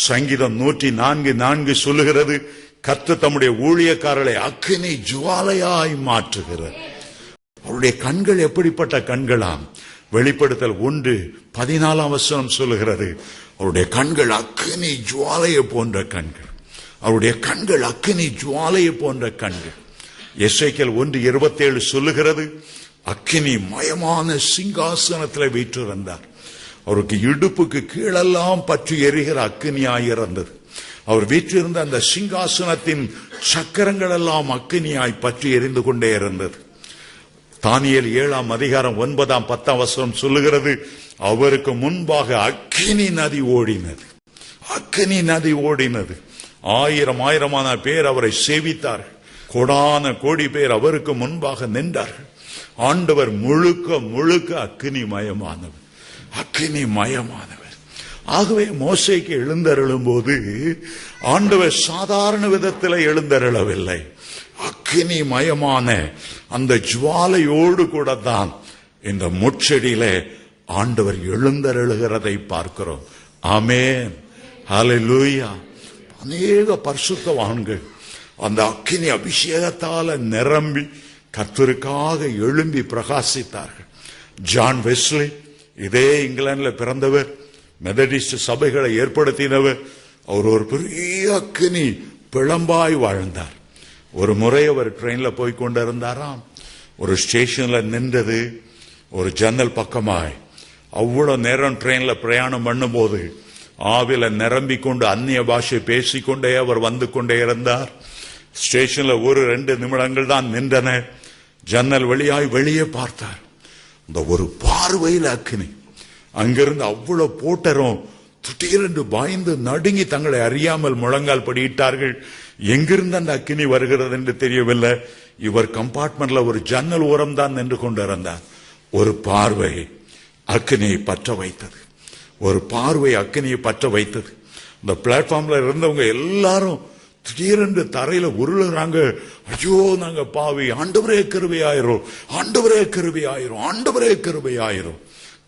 சங்கீதம் 104:4 சொல்லுகிறது, கர்த்தர் தம்முடைய ஊழியக்காரர்களை அக்கினி ஜுவாலையாய் மாற்றுகிறார். அவருடைய கண்கள் எப்படிப்பட்ட கண்களாம்? வெளிப்படுத்தல் 1:14 சொல்லுகிறது, அவருடைய கண்கள் அக்கினி ஜுவாலையை போன்ற கண்கள். அவருடைய கண்கள் அக்கினி ஜுவாலையை போன்ற கண்கள். எசேக்கியேல் 1:27 சொல்லுகிறது, அக்கினி மயமான சிங்காசனத்தில் வீற்றிருந்தார். அவருக்கு இடுப்புக்கு கீழெல்லாம் பற்றி எரிகிற அக்கினியாயிருந்தது. அவர் வீற்றிருந்த அந்த சிங்காசனத்தின் சக்கரங்கள் எல்லாம் அக்கினியாய் பற்றி எரிந்து கொண்டே இருந்தது. தானியேல் 7:9-10 சொல்லுகிறது, அவருக்கு முன்பாக அக்கினி நதி ஓடினது. அக்கினி நதி ஓடினது. ஆயிரமான பேர் அவரை சேவித்தார்கள். கோடான கோடி பேர் அவருக்கு முன்பாக நின்றார்கள். ஆண்டவர் முழுக்க முழுக்க அக்கினி மயமானவர், அக்கினி மயமானவர். ஆகவே மோசேக்கு எழுந்தருளும் போது ஆண்டவர் சாதாரண விதத்தில் எழுந்தருளவில்லை. அக்கினி மயமான அந்த ஜுவாலையோடு கூட தான் இந்த முட்செடியிலே ஆண்டவர் எழுந்தருளுகிறதை பார்க்கிறோம். ஆமென், ஹல்லேலூயா. அநேக பரிசுத்தவான்கள் அந்த அக்கினி அபிஷேகத்தால நிரம்பி கர்த்தருக்காக எழும்பி பிரகாசித்தார்கள். ஜான் வெஸ்லி, இதே இங்கிலாந்துல பிறந்தவர், மெதடிஸ்ட் சபைகளை ஏற்படுத்தினவர். அவர் ஒரு பெரிய அக்கினி பிளம்பாய் வாழ்ந்தார். ஒரு முறை அவர் ட்ரெயின்ல போய் கொண்டிருந்தாராம். ஒரு ஸ்டேஷன்ல நின்றது ஒரு ஜன்னல் பக்கமாய். அவ்வளவு நேரம் ட்ரெயின்ல பிரயாணம் பண்ணும் போது ஆவில நிரம்பிக் கொண்டு அந்நிய பாஷை பேசிக்கொண்டே அவர் வந்து கொண்டே இருந்தார். ஸ்டேஷன்ல 1-2 நிமிடங்கள் தான் நின்றன. ஜன்னல் வழியாய் வெளியே பார்த்தார். இந்த ஒரு பார்வையில் அக்கினி. அங்கிருந்து அவ்வளவு போட்டரும் திடீரென்று பாய்ந்து நடுங்கி தங்களை அறியாமல் முழங்கால் படியிட்டார்கள். எங்கிருந்து அந்த அக்கினி வருகிறது என்று தெரியவில்லை. இவர் கம்பார்ட்மெண்ட்ல ஒரு ஜன்னல் ஓரம் தான் நின்று கொண்டிருந்தார். ஒரு பார்வை அக்கினியை பற்ற வைத்தது. ஒரு பார்வை அக்கினியை பற்ற வைத்தது. இந்த பிளாட்ஃபார்ம்ல இருந்தவங்க எல்லாரும் திடீரென்று தரையில உருளுறாங்க. ஐயோ நாங்க பாவி, ஆண்டவரே கிருபையாயிரும், ஆண்டவரே கிருபையாயிரும், ஆண்டவரே கிருபையாயிரும்.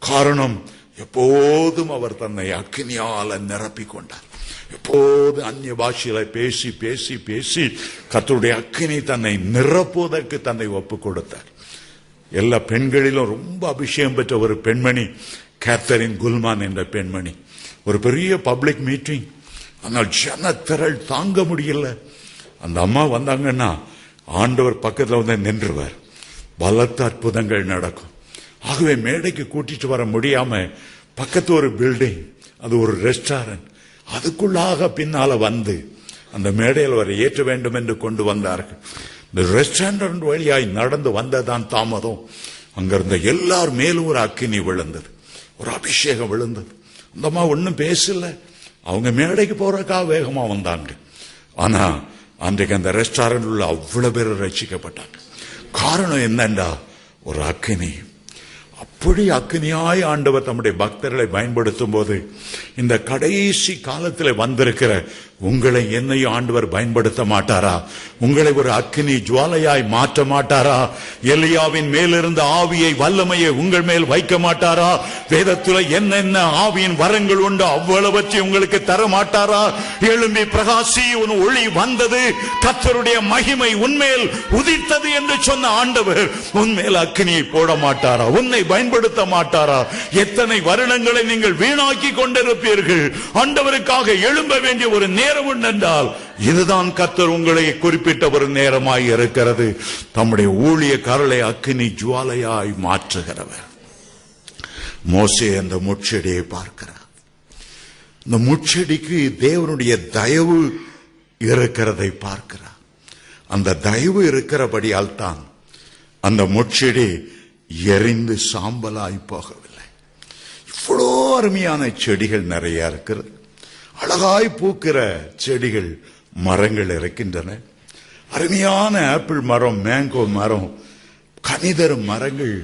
காரணம், எப்போதும் அவர் தன்னை அக்கினியால நிரப்பிக் கொண்டார். எப்போது அந்நிய பாஷையில பேசி பேசி பேசி கர்த்தருடைய அக்கினி தன்னை நிரப்புவதற்கு தன்னை ஒப்பு கொடுத்தார். எல்லா பெண்களிலும் ரொம்ப அபிஷேகம் பெற்ற ஒரு பெண்மணி கேத்தரின் குல்மான் என்ற பெண்மணி. ஒரு பெரிய பப்ளிக் மீட்டிங், ஆனால் ஜனத்திரள் தாங்க முடியல. அந்த அம்மா வந்தாங்கன்னா ஆண்டவர் பக்கத்தில் வந்து நின்றுவார். பலத்த அற்புதங்கள் நடக்கும். ஆகவே மேடைக்கு கூட்டிட்டு வர முடியாம பக்கத்து ஒரு பில்டிங், அது ஒரு ரெஸ்டாரண்ட், அதுக்குள்ளாக பின்னால வந்து அந்த மேடையில் வரை ஏற்ற வேண்டும் என்று கொண்டு வந்தார்கள். இந்த ரெஸ்டாரண்ட் வழியாய் நடந்து வந்ததான் தாமதம். அங்கிருந்த எல்லார் மேலும் ஒரு அக்கினி விழுந்தது, ஒரு அபிஷேகம் விழுந்தது. அந்த அம்மா ஒன்னும் பேசல. அவங்க மேடைக்கு போறதுக்காக வேகமா வந்தாங்க. ஆனா அன்றைக்கு அந்த ரெஸ்டாரண்ட் உள்ள அவ்வளவு பேர் ரட்சிக்கப்பட்டாங்க. காரணம் என்னண்டா, ஒரு அக்கினி. அப்படி அக்கினியாய் ஆண்டவர் தம்முடைய பக்தர்களை பயன்படுத்தும் போது இந்த கடைசி காலத்தில் வந்திருக்கிற உங்களை என்னையும் ஆண்டவர் பயன்படுத்த மாட்டாரா? உங்களை ஒரு அக்கினி ஜுவாலையாய் மாற்ற மாட்டாரா? எலியாவின் மேலிருந்த ஆவியை, வல்லமையை உங்கள் மேல் வைக்க மாட்டாரா? வேதத்தில் என்னென்ன ஆவியின் வரங்கள் உண்டோ அவ்வளவற்றை உங்களுக்கு தர மாட்டாரா? எழும்பி பிரகாசி, உன் ஒளி வந்தது, கர்த்தருடைய மகிமை உன்மேல் உதித்தது என்று சொன்ன ஆண்டவர் உன்மேல் அக்கினியை போட மாட்டாரா? உன்னை பயன்படுத்த மாட்டாரா? எத்தனை வருடங்களை நீங்கள் வீணாக்கி கொண்டிருப்பீர்கள். ஆண்டவருக்காக எழும்ப வேண்டிய ஒரு நேரம் என்றால் இதுதான் கர்த்தர் உங்களை குறிப்பிட்ட ஒரு நேரமாய் இருக்கிறது. தம்முடைய ஊழியக்காரரை அக்கினி ஜுவாலையாய் மாற்றுகிறவர். மோசே அந்த முட்செடியை பார்க்கிறார். இந்த முட்செடிக்கு தேவனுடைய தயவு இருக்கிறதை பார்க்கிறார். அந்த தயவு இருக்கிறபடியால் தான் அந்த முட்செடி எரிந்து சாம்பலாய் போகவில்லை. இவ்வளோ அருமையான செடிகள் நிறைய இருக்கிறது. அழகாய் பூக்கிற செடிகள், மரங்கள் இருக்கின்றன. அருமையான ஆப்பிள் மரம், மேங்கோ மரம், கனிதரும் மரங்கள்,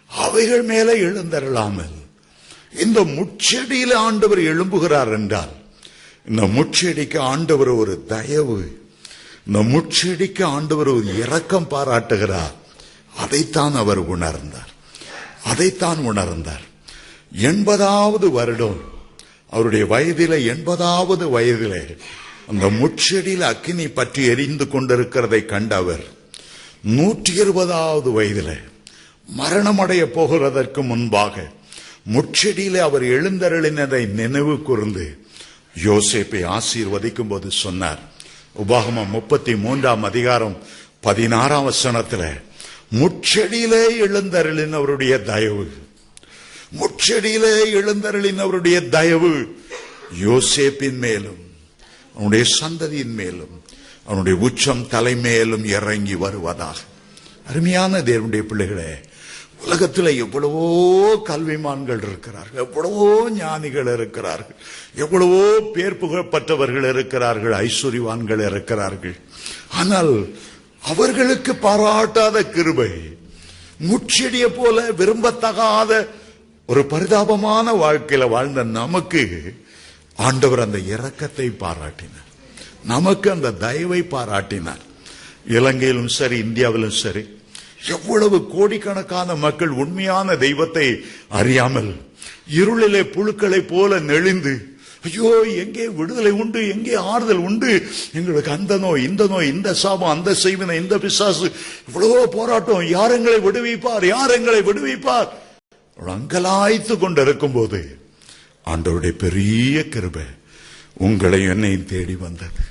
அவைகள் மேலே எழுந்தருளாமல் இந்த முட்செடியில ஆண்டவர் எழும்புகிறார் என்றால் இந்த முட்செடிக்கு ஆண்டவர் ஒரு தயவு, இந்த முட்செடிக்கு ஆண்டவர் ஒரு இரக்கம் பாராட்டுகிறார். அதைத்தான் அவர் உணர்ந்தார். 80வது வருடம் அவருடைய வயதிலே, 80வது வயதிலே அந்த முட்செடியில் அக்கினி பற்றி எரிந்து கொண்டிருக்கிறதை கண்டவர் 120வது வயதிலே மரணமடைய போகிறதற்கு முன்பாக முட்செடியிலே அவர் எழுந்தருளினதை நினைவு கூர்ந்து யோசேப்பை ஆசீர்வதிக்கும் போது சொன்னார். உபாகமம் 33ஆம் அதிகாரம் 16ஆம் வசனத்தில் முட்செடியிலே எழுந்தருளினவருடைய தயவு, முட்செடியிலே எழுந்தருளினவருடைய தயவு யோசேப்பின் மேலும் அவனுடைய சந்ததியின் மேலும் அவனுடைய உச்சம் தலைமேலும் இறங்கி வருவதாக. அருமையான தேவனுடைய பிள்ளைகளே, உலகத்தில் எவ்வளவோ கல்விமான்கள் இருக்கிறார்கள், எவ்வளவோ ஞானிகள் இருக்கிறார்கள், எவ்வளவோ பேர் புகழ்பெற்றவர்கள் இருக்கிறார்கள், ஐஸ்வர்யவான்கள் இருக்கிறார்கள். ஆனால் அவர்களுக்கு பாராட்டாத கிருபை, முட்செடியை போல விரும்பத்தகாத ஒரு பரிதாபமான வாழ்க்கையில வாழ்ந்த நமக்கு ஆண்டவர் அந்த இரக்கத்தை பாராட்டினார், நமக்கு அந்த தயவை பாராட்டினார். இலங்கையிலும் சரி, இந்தியாவிலும் சரி, எவ்வளவு கோடிக்கணக்கான மக்கள் உண்மையான தெய்வத்தை அறியாமல் இருளிலே புழுக்களை போல நெளிந்து, ஐயோ எங்கே விடுதலை உண்டு, எங்கே ஆறுதல் உண்டு, எங்களுக்கு அந்த நோய், இந்த நோய், இந்த சாபம், அந்த செய்வினை, இந்த பிசாசு, இவ்வளவோ போராட்டம், யார் எங்களை விடுவிப்பார், யார் எங்களை விடுவிப்பார், அங்கலாய்த்து கொண்டிருக்கும் போது ஆண்டவருடைய பெரிய கிருபை உங்களை என்னையும் தேடி வந்தது.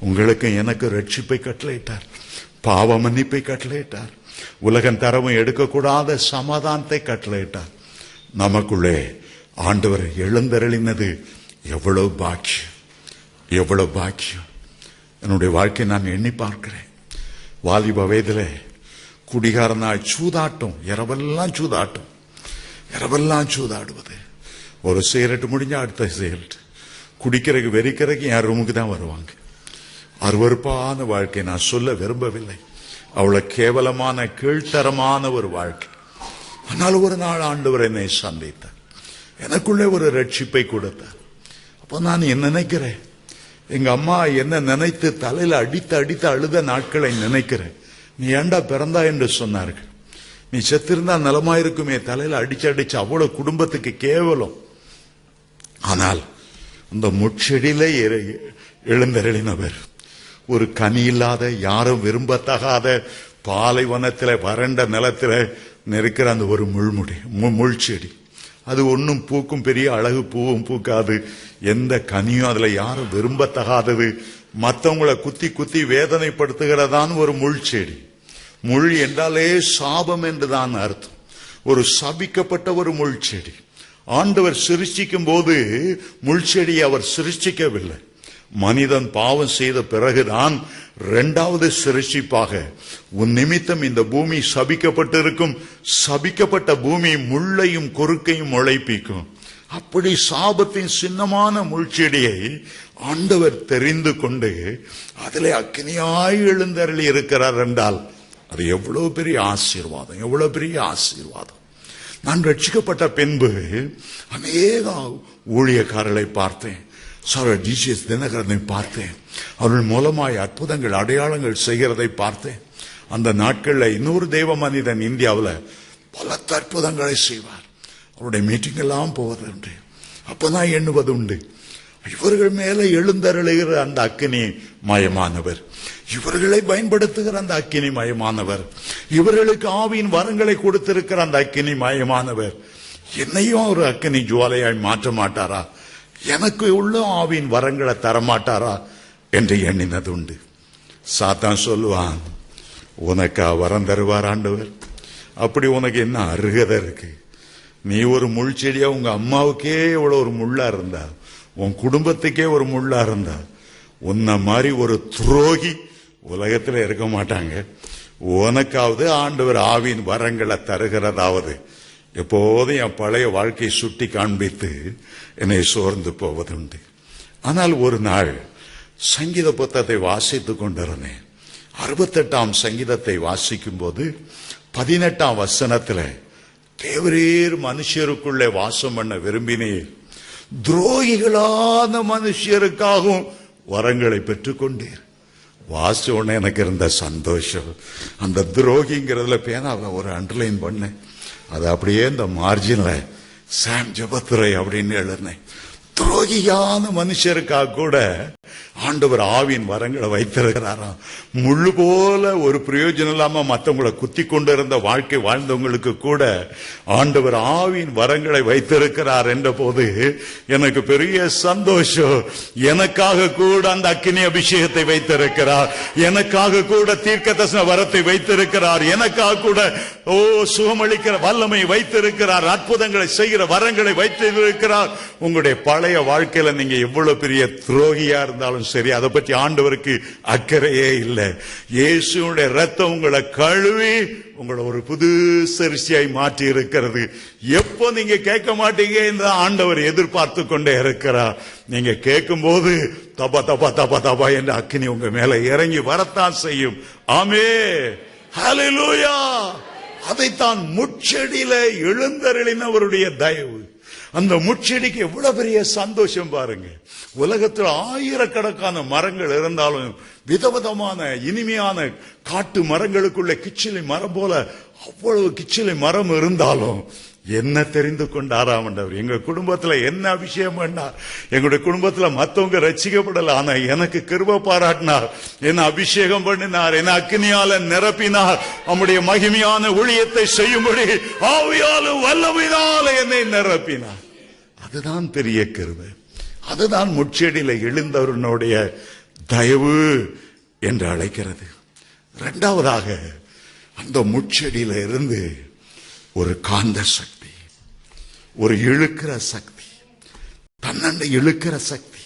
உங்களுக்கு எனக்கு ரட்சிப்பை கட்டளையிட்டார், பாவ மன்னிப்பை கட்டளையிட்டார், உலகம் தரவும் எடுக்கக்கூடாத சமாதானத்தை கட்டளையிட்டார். நமக்குள்ளே ஆண்டவர் எழுந்தருளினது எவ்வளவு பாக்கியம், எவ்வளவு பாக்கியம். என்னுடைய வாழ்க்கை நான் எண்ணி பார்க்கிறேன். வாலிப வயதிலே குடிகாரனாய் சூதாட்டம், இரவெல்லாம் சூதாடுவது, ஒரு சிகரெட் முடிஞ்சா அடுத்த சிகரெட் குடிக்கிறதுக்கு வெறிக்கிறதுக்கு என் ரூமுக்கு தான் வருவாங்க. அருவருப்பான வாழ்க்கை, நான் சொல்ல விரும்பவில்லை, அவ்வளவு கேவலமான கீழ்த்தரமான ஒரு வாழ்க்கை. ஆனால் ஒரு நாள் ஆண்டவர் என்னை சந்தித்தார், எனக்குள்ளே ஒரு ரட்சிப்பை கொடுத்தார். அப்போ நான் என்ன நினைக்கிறேன், எங்க அம்மா என்ன நினைத்து தலையில அடித்து அழுத நாட்களை நினைக்கிறேன். நீ ஏண்டா பிறந்தா என்று சொன்னார்கள், நீ செத்திருந்தா நலமாயிருக்குமே, தலையில அடிச்சு அவ்வளவு குடும்பத்துக்கு கேவலம். ஆனால் அந்த முட்செடியிலே எழுந்தருளினவர், ஒரு கனி இல்லாத, யாரும் விரும்பத்தகாத பாலைவனத்தில் வறண்ட நிலத்தில் நெருக்கிற அந்த ஒரு முள்செடி, அது ஒன்னும் பூக்கும், பெரிய அழகு பூவும் பூக்காது, எந்த கனியும் அதுல யாரும் விரும்பத்தகாதது, மற்றவங்களை குத்தி குத்தி வேதனைப்படுத்துகிறதான் ஒரு முள்செடி. முள் என்றாலே சாபம் என்றுதான் அர்த்தம், ஒரு சபிக்கப்பட்ட ஒரு முள்செடி. ஆண்டவர் சிருஷ்டிக்கும் போது முள்செடியை அவர் சிருஷ்டிக்கவில்லை, மனிதன் பாவம் செய்த பிறகுதான் இரண்டாவது சிருஷ்டிப்பாக, உன் நிமித்தம் இந்த பூமி சபிக்கப்பட்டிருக்கும், சபிக்கப்பட்ட பூமி முள்ளையும் கொறுக்கையும் முளைப்பிக்கும். அப்படி சாபத்தின் சின்னமான முள்செடியை ஆண்டவர் தெரிந்து கொண்டு அதிலே அக்கினியாய் எழுந்தருளி இருக்கிறார் என்றால் அது எவ்வளவு பெரிய ஆசீர்வாதம், எவ்வளவு பெரிய ஆசீர்வாதம். நான் ரட்சிக்கப்பட்ட பின்பு அநேக ஊழியக்காரர்களை பார்த்தேன், டிஜிஎஸ் தினகரனை பார்த்தேன், அவர்கள் மூலமாய் அற்புதங்கள் அடையாளங்கள் செய்கிறதை பார்த்தேன். அந்த நாட்களில் இன்னொரு தெய்வ மனிதன் இந்தியாவில் பல அற்புதங்களை செய்வார், அவருடைய மீட்டிங் எல்லாம் போவதுண்டு. அப்பதான் எண்ணுவது உண்டு, இவர்கள் மேல எழுந்தருளுகிற அந்த அக்கினி மயமானவர், இவர்களை பயன்படுத்துகிற அந்த அக்கினி மயமானவர், இவர்களுக்கு ஆவியின் வரங்களை கொடுத்திருக்கிற அந்த அக்கினி மயமானவர் என்னையும் ஒரு அக்கினி ஜுவாலையாய் மாற்ற மாட்டாரா, எனக்கு உள்ள ஆவியின் வரங்களை தரமாட்டாரா என்று எண்ணினது உண்டு. சாத்தான் சொல்லுவான், உனக்கு வரம் தருவார் ஆண்டவர், அப்படி உனக்கு என்ன அருகதை இருக்கு, நீ ஒரு முள் செடியா உங்க அம்மாவுக்கே இவ்வளவு ஒரு முள்ளா இருந்தா, உன் குடும்பத்துக்கே ஒரு முள்ளா இருந்தா, உன்ன மாதிரி ஒரு துரோகி உலகத்துல இருக்க மாட்டாங்க, உனக்காவது ஆண்டவர் ஆவியின் வரங்களை தருகிறதாவது. எப்போதும் என் பழைய வாழ்க்கையை சுட்டி காண்பித்து என்னை சோர்ந்து போவதுண்டு. ஆனால் ஒரு நாள் சங்கீத புத்தகத்தை வாசித்துக் கொண்டிருந்தேன். 68ஆம் சங்கீதத்தை வாசிக்கும் போது 18ஆம் வசனத்துல, தேவரீர் மனுஷருக்குள்ளே வாசம் பண்ண விரும்பினீர், துரோகிகளான மனுஷருக்காகவும் வரங்களை பெற்றுக்கொண்டீர். வாசிச்ச உடனே எனக்கு இருந்த சந்தோஷம், அந்த துரோகிங்கிறதுல பேனாவில் ஒரு அண்டர்லைன் பண்ணேன். அது அப்படியே இந்த மார்ஜின்ல சாம் ஜெபத்துரை அப்படின்னு எழுதினேன். துரோகியான மனுஷருக்காக கூட ஆண்டவர் ஆவியின் வரங்களை வைத்திருக்கிறாராம். முள்ளு போல ஒரு பிரயோஜனம் இல்லாம மற்றவங்களை குத்தி கொண்டு இருந்த வாழ்க்கை வாழ்ந்தவங்களுக்கு கூட ஆண்டவர் ஆவியின் வரங்களை வைத்திருக்கிறார் என்ற போது எனக்கு பெரிய சந்தோஷம். எனக்காக கூட அந்த அக்கினி அபிஷேகத்தை வைத்திருக்கிறார், எனக்காக கூட தீர்க்கதரிசன வரத்தை வைத்திருக்கிறார், எனக்காக கூட சுகமளிக்கிற வல்லமை வைத்திருக்கிறார், அற்புதங்களை செய்கிற வரங்களை வைத்திருக்கிறார். உங்களுடைய பழைய வாழ்க்கையில நீங்க எவ்வளவு பெரிய துரோகியா இருந்தாலும் சரி, அதை பற்றி ஆண்டவருக்கு அக்கறையே இல்லை. இயேசுவுடைய ரத்தம் உங்களை கழுவி உங்களை ஒரு புது சரிசியாய் மாற்றி இருக்கிறது. எப்போ நீங்க கேட்க மாட்டீங்க என்று ஆண்டவர் எதிர்பார்த்து கொண்டே இருக்கிறார். நீங்க கேட்கும் போது தபா தபா தபா தபா என்ற அக்கினி உங்க மேல இறங்கி வரத்தான் செய்யும். ஆமென், ஹல்லேலூயா. அதைத்தான் முட்செடியில எழுந்தருளினவருடைய தயவு. அந்த முட்செடிக்கு எவ்வளவு பெரிய சந்தோஷம் பாருங்க. உலகத்தில் ஆயிரக்கணக்கான மரங்கள் இருந்தாலும், விதவிதமான இனிமையான காட்டு மரங்களுக்குள்ள கிச்சிலி மரம் போல அவ்வளவு கிச்சிலி மரம் இருந்தாலும் என்ன தெரிந்து கொண்டாராம் ஆண்டவர். எங்க குடும்பத்துல என்ன அபிஷேகம் பண்ணார், எங்களுடைய குடும்பத்துல மத்தவங்க ரட்சிக்கப்படல, ஆனா எனக்கு கிருபை பாராட்டினார், என்ன அபிஷேகம் பண்ணினார், என்ன அக்கினியால நிரப்பினார், நம்முடைய மகிமையான ஊழியத்தை செய்யும்படி ஆவியாலும் வல்லமையினால என்னை நிரப்பினார். அதுதான் பெரிய கிருபை. அதுதான் முட்செடியில எழுந்தவருடைய தயவு என்று அழைக்கிறது. இரண்டாவதாக, அந்த முட்செடியில இருந்து ஒரு காந்த சக்தி, ஒரு இழுக்கிற சக்தி, தன்னண்டை இழுக்கிற சக்தி.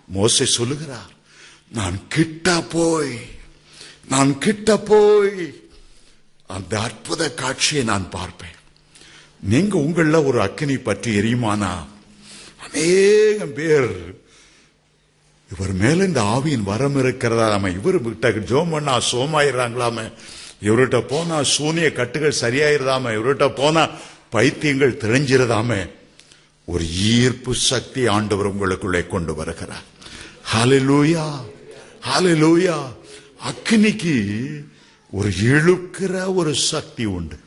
மோசே சொல்லுகிறார், நான் கிட்ட போய் அந்த அற்புத காட்சியை நான் பார்ப்பேன். நீங்க உங்கள ஒரு அக்கினி பற்றி எரியுமானா, அநேகம் பேர் இவர் மேல இந்த ஆவியின் வரம் இருக்கிறதா, நம்ம இவரு கிட்ட ஜோம் பண்ணா சோமாயிடுறாங்களாம, இவர்கிட்ட போனா சூனிய கட்டுகள் சரியாயிருதாம, இவர்கிட்ட போனா பைத்தியங்கள் தெளிஞ்சிருதாம, ஒரு ஈர்ப்பு சக்தி ஆண்டவர் உங்களுக்குள்ளே கொண்டு வருகிறார். ஹல்லேலூயா, ஹல்லேலூயா. அக்கினிக்கு ஒரு இழுக்கிற ஒரு சக்தி உண்டு,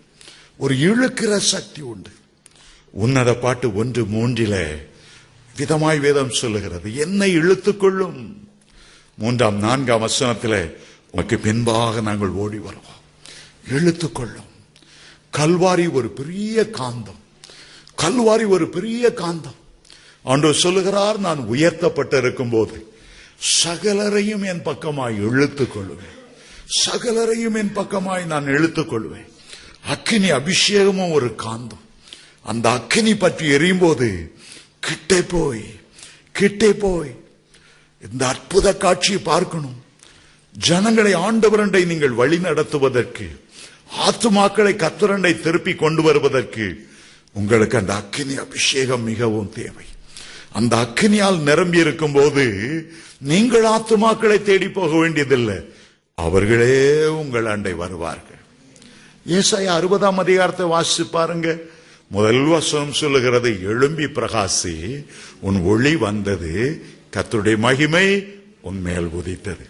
ஒரு இழுக்கிற சக்தி உண்டு. உன்னத பாட்டு 1:3 விதமாய் வேதம் சொல்லுகிறது, என்னை இழுத்துக்கொள்ளும். 3-4 வசனத்தில், உனக்கு பின்பாக நாங்கள் ஓடி வருவோம். இழுத்துக்கொள்ளும். கல்வாரி ஒரு பெரிய காந்தம், கல்வாரி ஒரு பெரிய காந்தம். ஆண்டவர் சொல்லுகிறார், நான் உயர்த்தப்பட்டிருக்கும் போது சகலரையும் என் பக்கமாய் இழுத்துக் கொள்வேன், சகலரையும் என் பக்கமாய் நான் இழுத்துக் கொள்வேன். அக்கினி அபிஷேகமும் ஒரு காந்தம். அந்த அக்கினி பற்றி எரியும் போது கிட்டே போய் இந்த அற்புத காட்சியை பார்க்கணும். ஜனங்களை ஆண்டவரண்டை நீங்கள் வழி நடத்துவதற்கு, ஆத்துமாக்களை கர்த்தரண்டை திருப்பி கொண்டு வருவதற்கு உங்களுக்கு அந்த அக்கினி அபிஷேகம் மிகவும் தேவை. அந்த அக்கினியால் நிரம்பி இருக்கும் போது நீங்கள் ஆத்துமாக்களை தேடி போக வேண்டியதில்லை, அவர்களே உங்கள் அண்டை வருவார்கள். ஏசாயா 60ஆம் அதிகாரத்தை வாசிச்சு பாருங்க. முதல் வசனம் சொல்லுகிறது, எழும்பி பிரகாசி, உன் ஒளி வந்தது, கர்த்தருடைய மகிமை உன் மேல் உதித்தது.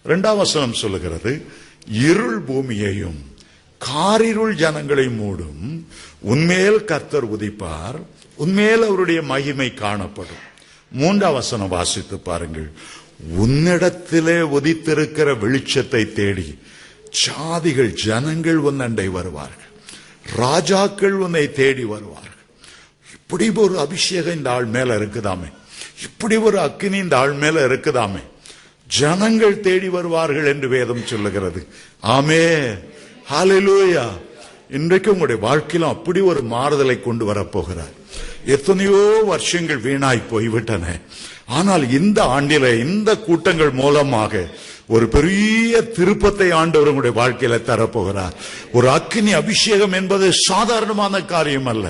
2ஆம் வசனம் சொல்லுகிறது, இருள் பூமியையும் காரிருள் ஜனங்களை மூடும், உன்மேல் கர்த்தர் உதிப்பார், உன்மேல் அவருடைய மகிமை காணப்படும். 3ஆம் வசனம் வாசித்து பாருங்கள், உன்னிடத்திலே உதித்திருக்கிற வெளிச்சத்தை தேடி ஜாதிகள் ஜனங்கள் உன்னண்டை வருவார்கள், ராஜாக்கள் உன்னை தேடி வருவார்கள். இப்படி ஒரு அபிஷேகம் இந்த ஆள் மேல இருக்குதாமே, இப்படி ஒரு அக்கினி இந்த ஆள் மேல இருக்குதாமே, ஜனங்கள் தேடி வருவார்கள் என்று வேதம் சொல்லுகிறது. ஆமென், ஹல்லேலூயா. இன்றைக்கு உங்களுடைய வாழ்க்கையிலும் அப்படி ஒரு மாறுதலை கொண்டு வரப்போகிறார். எத்தனையோ வருஷங்கள் வீணாய் போய்விட்டன, ஆனால் இந்த ஆண்டில இந்த கூட்டங்கள் மூலமாக ஒரு பெரிய திருப்பத்தை ஆண்டவர் உங்களுடைய வாழ்க்கையில தரப்போகிறார். ஒரு அக்கினி அபிஷேகம் என்பது சாதாரணமான காரியம் அல்ல.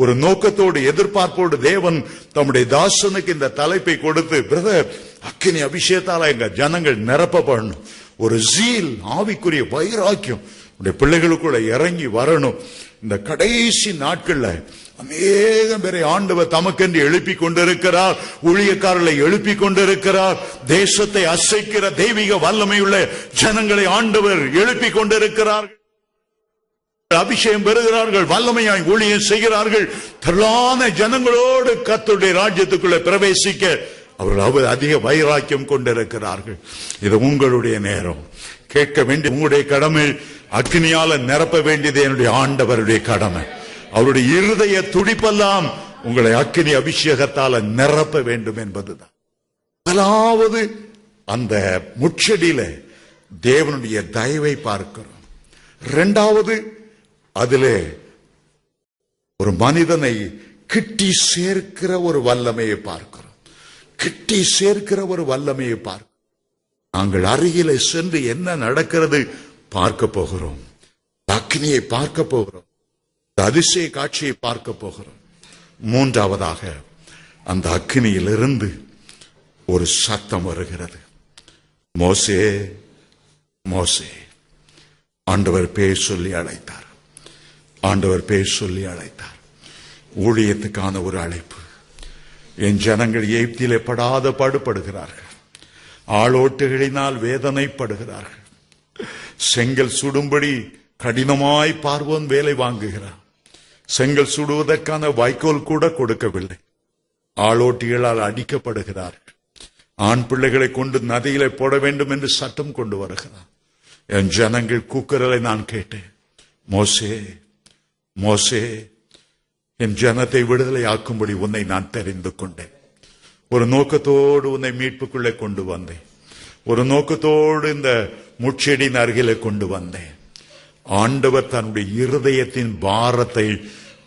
ஒரு நோக்கத்தோடு எதிர்பார்ப்போடு தேவன் தம்முடைய தாசனுக்கு இந்த தலைப்பை கொடுத்து, பிரதர், அக்கினி அபிஷேகத்தால எங்க ஜனங்கள் நிரப்பப்படணும். ஒரு ஜீல், ஆவிக்குரிய வைராக்கியம், உடைய பிள்ளைகளுக்குள்ள இறங்கி வரணும். இந்த கடைசி நாட்கள்ல அநேகம் பேரை ஆண்டவர் தமக்கென்று எழுப்பி கொண்டிருக்கிறார். ஊழியக்காரர்களை எழுப்பி கொண்டிருக்கிறார். தேசத்தை அசைக்கிற தெய்வீக வல்லமையுள்ள ஜனங்களை ஆண்டவர் எழுப்பி கொண்டிருக்கிறார். அபிஷேகம் பெறுகிறார்கள், வல்லமையாய் ஊழியம் செய்கிறார்கள். திரளான ஜனங்களோடு கர்த்தருடைய ராஜ்யத்துக்குள்ள பிரவேசிக்க அவர்கள் அதிக வைராக்கியம் கொண்டிருக்கிறார்கள். இது உங்களுடைய நேரம். கேட்க வேண்டிய உங்களுடைய கடமை. அக்னியால நிரப்ப வேண்டியது என்னுடைய ஆண்டவருடைய கடமை. அவருடைய இருதய துடிப்பெல்லாம் உங்களை அக்னி அபிஷேகத்தால நிரப்ப வேண்டும் என்பதுதான். முதலாவது அந்த முட்செடியில தேவனுடைய தயவை பார்க்கிறோம். இரண்டாவது அதிலே ஒரு மனிதனை கிட்டி சேர்க்கிற ஒரு வல்லமையை பார்க்கிறோம். கிட்டி சேர்க்கிற ஒரு வல்லமையை பார்க்கிறோம். நாங்கள் அருகிலே சென்று என்ன நடக்கிறது பார்க்க போகிறோம். அக்னியை பார்க்க போகிறோம். அதிசய காட்சியை பார்க்க போகிறோம். மூன்றாவதாக அந்த அக்னியிலிருந்து ஒரு சத்தம் வருகிறது. மோசே மோசே. ஆண்டவர் பேர் சொல்லி அழைத்தார். ஆண்டவர் பேர் சொல்லி அழைத்தார். ஊழியத்துக்கான ஒரு அழைப்பு. என் ஜனங்கள் எகிப்திலே படாத பாடுபடுகிறார்கள். ஆளோட்டுகளினால் வேதனைப்படுகிறார்கள். செங்கல் சுடும்படி கடினமாய் பார்வோன் வேலை வாங்குகிறார். செங்கல் சுடுவதற்கான வைக்கோல் கூட கொடுக்கவில்லை. ஆளோட்டிகளால் அடிக்கப்படுகிறார்கள். ஆண் பிள்ளைகளை கொண்டு நதியிலே போட வேண்டும் என்று சட்டம் கொண்டு வருகிறார். என் ஜனங்கள் கூக்குரலை நான் கேட்டேன். மோசே மோசே, என் ஜனத்தை விடுதலை ஆக்கும்படி உன்னை நான் தெரிந்து கொண்டேன். ஒரு நோக்கத்தோடு உன்னை மீட்புக்குள்ளே கொண்டு வந்தேன். ஒரு நோக்கத்தோடு இந்த முட்செடியின் அருகிலே கொண்டு வந்தேன். ஆண்டவர் தன்னுடைய இருதயத்தின் பாரத்தை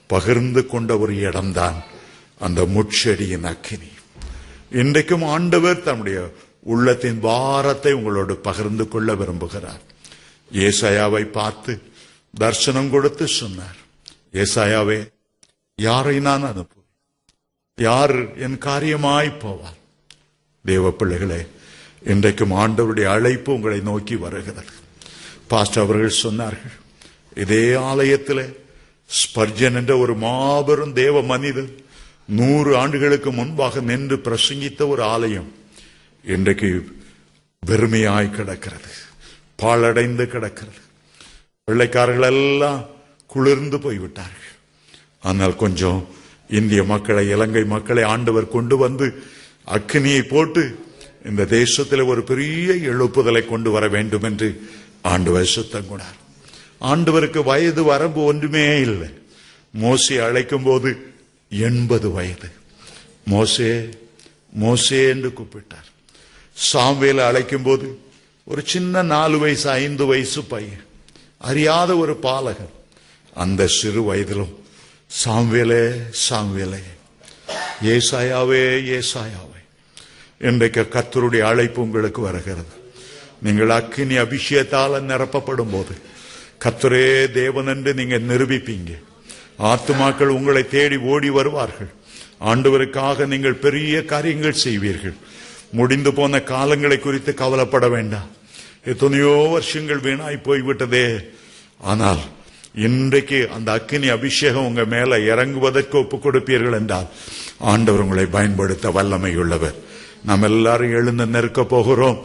பகிர்ந்து கொண்ட ஒரு இடம்தான் அந்த முட்செடியின் அக்கினி. இன்றைக்கும் ஆண்டவர் தன்னுடைய உள்ளத்தின் பாரத்தை உங்களோடு பகிர்ந்து கொள்ள விரும்புகிறார். ஏசாயாவை பார்த்து தரிசனம் கொடுத்து சொன்னார், ஏசாயாவே, யாரை நான் அனுப்புவேன்? யார் என் காரியமாய் போவார்? தேவ பிள்ளைகளே, இன்றைக்கும் ஆண்டவருடைய அழைப்பு உங்களை நோக்கி வருகிறது. பாஸ்டர் அவர்கள் சொன்னார்கள், இதே ஆலயத்தில் ஸ்பர்ஜன் என்ற ஒரு மாபெரும் தேவ மனிதன் 100 ஆண்டுகளுக்கு முன்பாக நின்று பிரசங்கித்த ஒரு ஆலயம் இன்றைக்கு வெறுமையாய் கிடக்கிறது, பாழடைந்து கிடக்கிறது. வெள்ளைக்காரர்கள் எல்லாம் குளிர்ந்து போய்விட்டார்கள். ஆனால் கொஞ்சம் இந்திய மக்களை, இலங்கை மக்களை ஆண்டவர் கொண்டு வந்து அக்னியை போட்டு இந்த தேசத்தில் ஒரு பெரிய எழுப்புதலை கொண்டு வர வேண்டும் என்று ஆண்டவர் சுத்தம் கொண்டார். ஆண்டவருக்கு வயது வரம்பு ஒன்றுமே இல்லை. மோசே அழைக்கும் போது 80 வயது. மோசே மோசே என்று கூப்பிட்டார். சாமுவேலை அழைக்கும் போது ஒரு சின்ன 4 வயசு 5 வயசு பையன், அறியாத ஒரு பாலகன். அந்த சிறு வயதிலும் சாமுவேலே சாமுவேலே, ஏசாயாவே ஏசாயாவே. இன்றைக்கு கர்த்தருடைய அழைப்பு உங்களுக்கு வருகிறது. நீங்கள் அக்கினி அபிஷேகத்தால நிரப்பப்படும் போது கர்த்தரே தேவன் என்று நீங்க நிரூபிப்பீங்க. ஆத்துமாக்கள் உங்களை தேடி ஓடி வருவார்கள். ஆண்டவருக்காக நீங்கள் பெரிய காரியங்கள் செய்வீர்கள். முடிந்து போன காலங்களை குறித்து கவலைப்பட வேண்டாம். எத்தனையோ வருஷங்கள் வீணாய் போய்விட்டதே. ஆனால் இன்றைக்கு அந்த அக்கினி அபிஷேகம் உங்க மேல இறங்குவதற்கு ஒப்புக் கொடுப்பீர்கள் என்றால் ஆண்டவர் உங்களை பயன்படுத்த வல்லமை உள்ளவர். நாம் எல்லாரும் எழுந்து நிற்க போகிறோம்.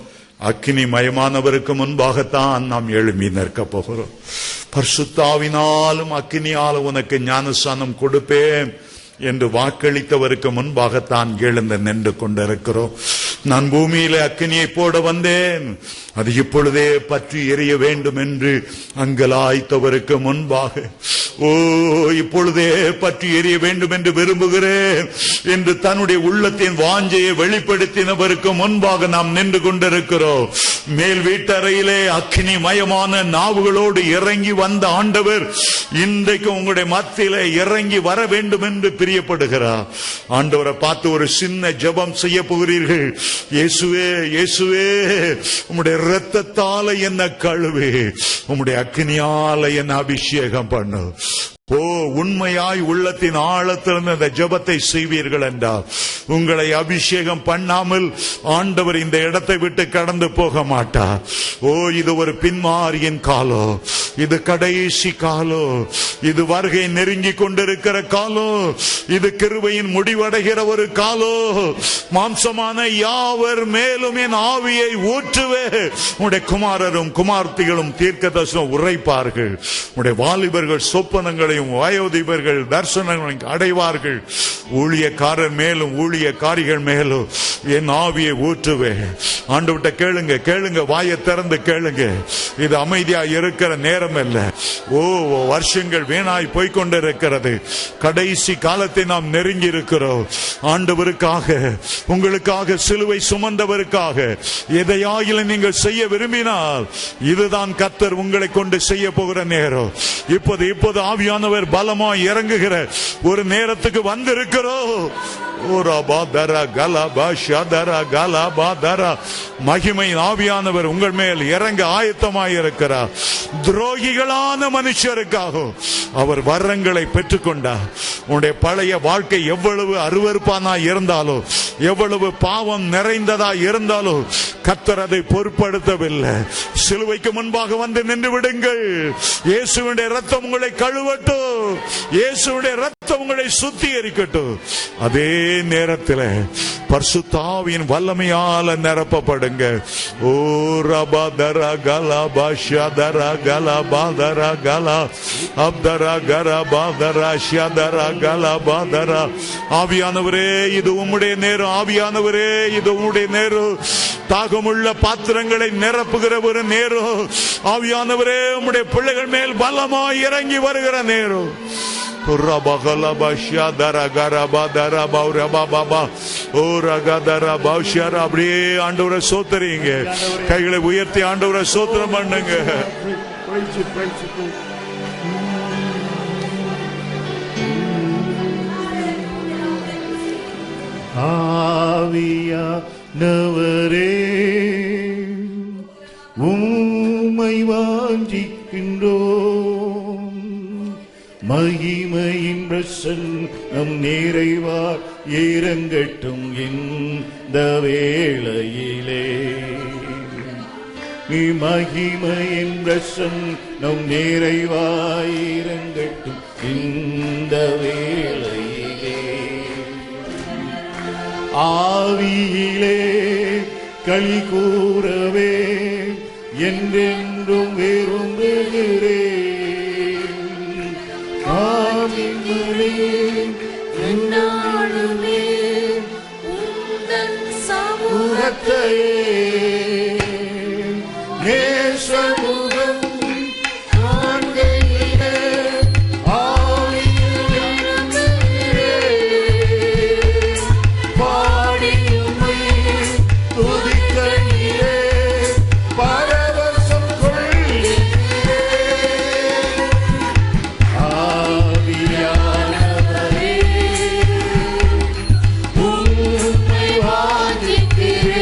அக்கினி மயமானவருக்கு முன்பாகத்தான் நாம் எழும்பி நிற்க போகிறோம். பரிசுத்தாவினாலும் அக்கினியால் உனக்கு ஞானஸ்நானம் கொடுப்பேன் என்று வாக்களித்தவருக்கு முன்பாகத்தான் எழுந்து நின்று கொண்டிருக்கிறோம். நான் பூமியிலே அக்கினியை போட வந்தேன், அது இப்பொழுதே பற்றி எரிய வேண்டும் என்று அங்கலாய்த்தவருக்கு முன்பாக, ஓ இப்பொழுதே பற்றி எரிய வேண்டும் என்று விரும்புகிறேன் என்று தன்னுடைய உள்ளத்தின் வாஞ்சையை வெளிப்படுத்தினவருக்கு முன்பாக நாம் நின்று கொண்டிருக்கிறோம். மேல் வீட்டறையிலே அக்கினி மயமான நாவுகளோடு இறங்கி வந்த ஆண்டவர் இன்றைக்கு உங்களுடைய மத்தியிலே இறங்கி வர வேண்டும் என்று பிரியப்படுகிறார். ஆண்டவரை பார்த்து ஒரு சின்ன ஜெபம் செய்ய போகிறீர்கள். இயேசுவே இயேசுவே, உம்முடைய இரத்தத்தால என்ன கழுவி, உம்முடைய அக்கினியால என்ன அபிஷேகம் பண்ணு. உண்மையாய் உள்ளத்தின் ஆழத்திலிருந்து அந்த ஜெபத்தை செய்வீர்கள் என்றால் உங்களை அபிஷேகம் பண்ணாமல் ஆண்டவர் இந்த இடத்தை விட்டு கடந்து போக மாட்டார். இது ஒரு பின்மாரியின் காலம், இது கடைசி காலம், இது வருகை நெருங்கி கொண்டிருக்கிற காலம், இது கிருபையின் முடிவடைகிற ஒரு காலம். மாம்சமான யாவர் மேலும் என் ஆவியை ஊற்றுவே. உடைய குமாரரும் குமார்த்திகளும் தீர்க்கதரிசனம் உரைப்பார்கள். உடைய வாலிபர்கள் சொப்பனங்களையும் வயோதிபர்கள் தரிசனங்களையும் அடைவார்கள். ஊழியக்காரர் மேலும் ஊழியக்காரிகள் மேலும் என் ஆவியை ஊற்றுவே. ஆண்டவர்ட்ட கேளுங்க, கேளுங்க, வாயை திறந்து கேளுங்க. இது அமைதியா இருக்கிற நேரம் அல்ல. வருஷங்கள் வீணாய் போய்கொண்டிருக்கிறது. கடைசி காலத்தை நாம் நெருங்கி இருக்கிறோம். ஆண்டவருக்காக, உங்களுக்காக, சிலுவை சுமந்தவருக்காக எதையாயிலும் நீங்கள் செய்ய விரும்பினால் இதுதான் கர்த்தர் உங்களை கொண்டு செய்ய போகிற நேரம். இப்போது ஆவியானவர் பலமாய் இறங்குகிற ஒரு நேரத்துக்கு வந்திருக்கிறோம். மகிமையின் ஆவியானவர் உங்கள் மேல் இறங்க ஆயத்தமாயிருக்கிறார். துரோகிகளான மனுஷருக்காக அவர் வரங்களை பெற்றுக்கொண்டார். உன்னுடைய பழைய வாழ்க்கை எவ்வளவு அருவருப்பானா இருந்தாலோ, எவ்வளவு பாவம் நிறைந்ததா இருந்தாலோ கர்த்தர் அதை பொருட்படுத்தவில்லை. சிலுவைக்கு முன்பாக வந்து நின்று விடுங்கள். இயேசுவினுடைய ரத்தம் உங்களை கழுவட்டும். இயேசுவினுடைய ரத்தம் உங்களை சுத்திகரிக்கட்டும். அதே நேரத்தில் பரிசுத்த ஆவியின் வல்லமையால நிரப்பப்படுங்க. ஓ ரபதர கலா பாஷதர கலா பாதர கலா அப்தர கர பாதர ஷதர கலா பாதர. ஆவியானவரே, இது உம்முடைய நேரம். ஆவியானவரே, இது உம்முடைய நேரம். தாகமுள்ள பாத்திரங்களை நிரப்புகிற ஒரு நேரம். ஆவியானவரே, உம்முடைய பிள்ளைகள் மேல் பலமாய் இறங்கி வருகிற நேரம். அப்படியே ஆண்டவரை சோத்தறீங்க. கைகளை உயர்த்தி ஆண்டவரை சோத்திரம் பண்ணுங்க. ஆவியானவரே, உம்மை வாஞ்சிக்கின்றோம். மகிமையின் பிரசன்னம் நிறைவார் இறங்கட்டும் இந்த வேளையிலே. மகிமையின் பிரசன்னம் நிறைவாய் இறங்கட்டும் இந்த வேளையிலே. ஆவியிலே களி கூறவே என்றென்றும் விரும்புகிறேன். என்னாலுமே உந்தன் சமூகத்தையே நேசமுகம் காண்கையிலே ஆவியில் எழும்புகிறேன். பாடியும்மை துதிக்கையிலே பரவசம் கொள்கிறேன். ஆவியானவரே, உம்மை வாஞ்சிக்கிறேன்.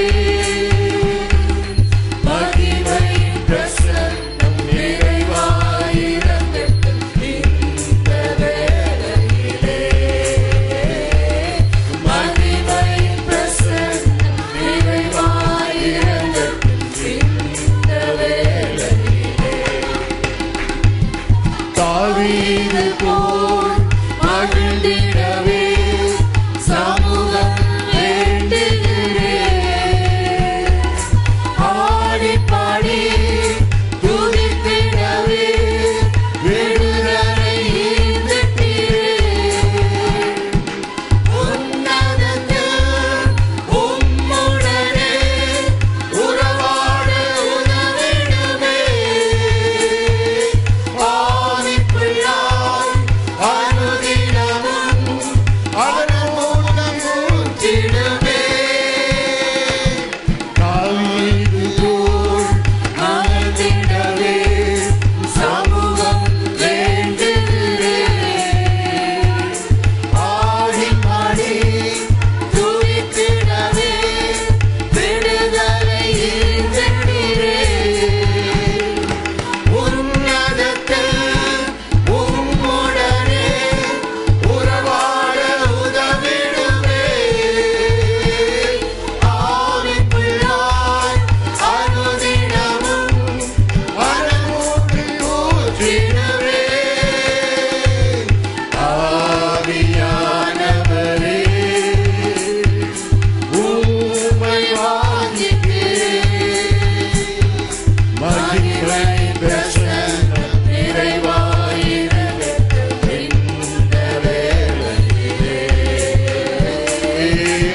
பிரசன்னம் நிறைவாயிருக்கட்டும் இந்த வேளையிலே.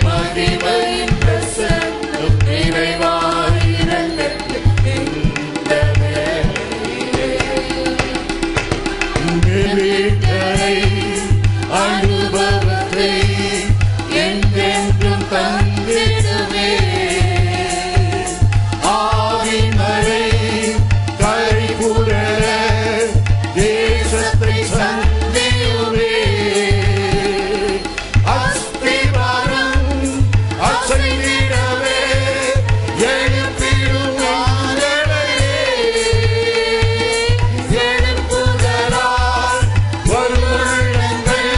மகிமையின் பிரசன்னம் நிறைவாயிருக்கட்டும் இந்த வேளையிலே. மீட்பரை அனுபவத்தை என்றென்றும் தந்திடுவே. ஆவிமழை கரைபுரள தேசத்தை சந்தியுமே. அஸ்திவாரம் அசைந்திடவே எழுப்பிடும் ஆண்டவரே. எழுப்புதலால் வரும் உள்ளங்கள்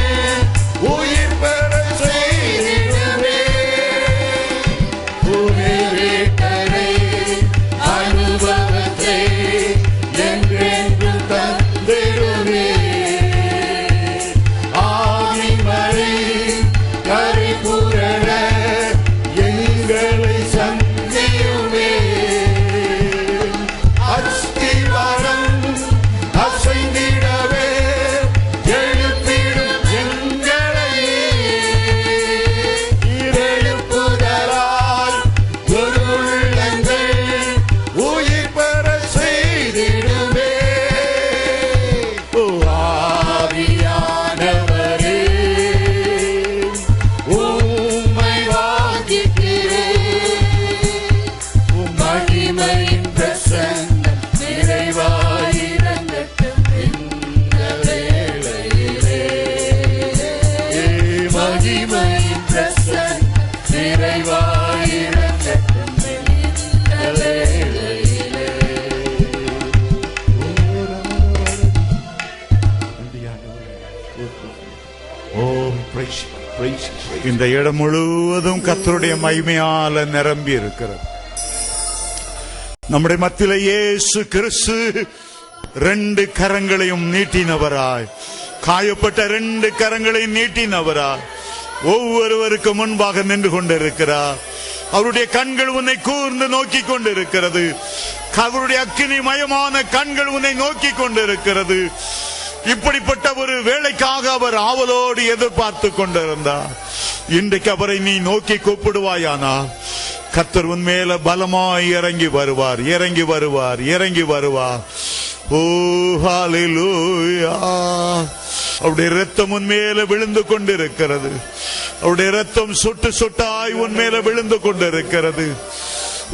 உயிர் பெறச் செய்திடுமே. உயிரேற்றரை அனுபவத்தை என்றென்றும் தந்திடுமே. ஆவிமழை கரைபுரள எங்களை சந்தியுமே. அஸ்திவாரம் அசைந்திடவே எழுப்பிடும் எங்களையே. எழுப்புதலால் ஒரு உள்ளங்கள் உயிர் பெறச் செய்திடுமே. ஓ ஆவியானவரே, உம்மை வாஞ்சிக்கிறேன். உம் மகிமையின் பிரசன்னம் நிறைவாயிருக்கட்டும் இந்த வேளையிலே. மகிமையின் பிரசன்னம் நிறைவாயிருக்கட்டும் இந்த வேளையிலே. இந்த இடம் முழுவதும் கர்த்தருடைய மகிமையால நிரம்பி இருக்கிறது. நம்முடைய மத்தியிலே இயேசு கிறிஸ்து 2 கரங்களையும் நீட்டினவராய், காயப்பட்ட 2 கரங்களையும் நீட்டினவராய் ஒவ்வொருவருக்கு முன்பாக நின்று கொண்டிருக்கிறார். அவருடைய கண்கள் உன்னை கூர்ந்து நோக்கி கொண்டிருக்கிறது. அவருடைய அக்கினி மயமான கண்கள் உன்னை நோக்கி கொண்டிருக்கிறது. இப்படிப்பட்ட ஒரு வேளைக்காக அவர் ஆவலோடு எதிர்பார்த்து கொண்டிருந்தார். இன்றைக்கு அவரை நீ நோக்கி கூப்பிடுவாயானால் கர்த்தர் உன் மேல பலமாய் இறங்கி வருவார், இறங்கி வருவார், இறங்கி வருவார். ஓ ஹல்லேலூயா. அவருடைய இரத்தம் உன் மேல விழுந்து கொண்டிருக்கிறது. அவருடைய இரத்தம் சொட்டு சொட்டாய் உன் மேல விழுந்து கொண்டிருக்கிறது.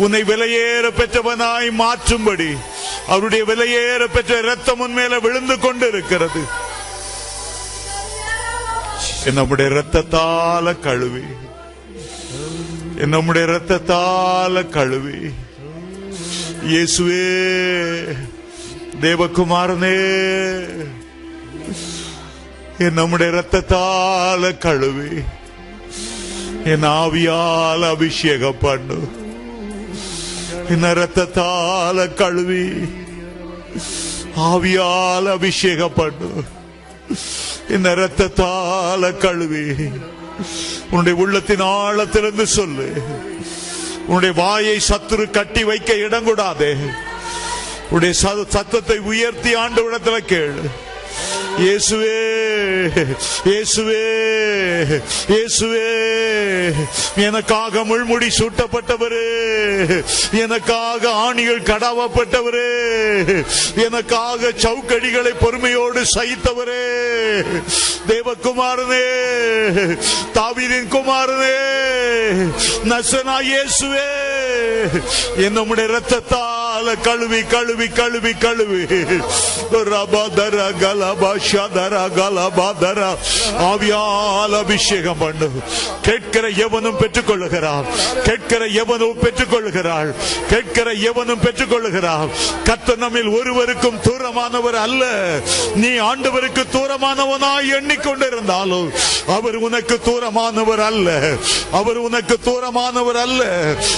உன்னை விலையேற பெற்றவனாய் மாற்றும்படி அவருடைய விலையேற பெற்ற இரத்தம் உன் மேல விழுந்து கொண்டிருக்கிறது. நம்முடைய இரத்தத்தால கழுவி, நம்முடைய இரத்தத்தால கழுவி, இயேசுவே தேவகுமாரனே நம்முடைய இரத்தத்தால கழுவி என் ஆவியால் அபிஷேகம் பண்ணு. என் இரத்தத்தால கழுவி ஆவியால் அபிஷேகம் பண்ணு. இந்த இரத்தத்தால கழுவி உன்னுடைய உள்ளத்தின் ஆழத்திலிருந்து சொல்லு. உன்னுடைய வாயை சத்துரு கட்டி வைக்க இடம் கூடாதே. உன்னுடைய சத்தத்தை உயர்த்தி ஆண்டவரிடத்துல கேளு. இயேசுவே, இயேசுவே, இயேசுவே, எனக்காக முள்முடி சூட்டப்பட்டவரே, எனக்காக ஆணிகள் கடாவப்பட்டவரே, எனக்காக சவுக்கடிகளை பொறுமையோடு சகித்தவரே, தேவகுமாரனே, தாவீதின் குமாரனே, நசனா இயேசுவே, நம்முடைய இரத்தத்தால் கழுவி கழுவி கழுவி கழுவி ரபதர கலபா ஷதர கலபதர ஆவியால் அபிஷேகம் பண்ணு. கேட்கிற எவனும் பெற்றுக் கொள்ளுகிறார், கேட்கிற எவனும் பெற்றுக் கொள்ளுகிறாள், கேட்கிற எவனும் பெற்றுக் கொள்ளுகிறார். கர்த்தர் நம்மில் ஒருவருக்கும் தூரமானவர் அல்ல. நீ ஆண்டவருக்கு தூரமானவனாய் எண்ணிக்கொண்டிருந்தாலும் அவர் உனக்கு தூரமானவர் அல்ல. அவர் உனக்கு தூரமானவர் அல்ல.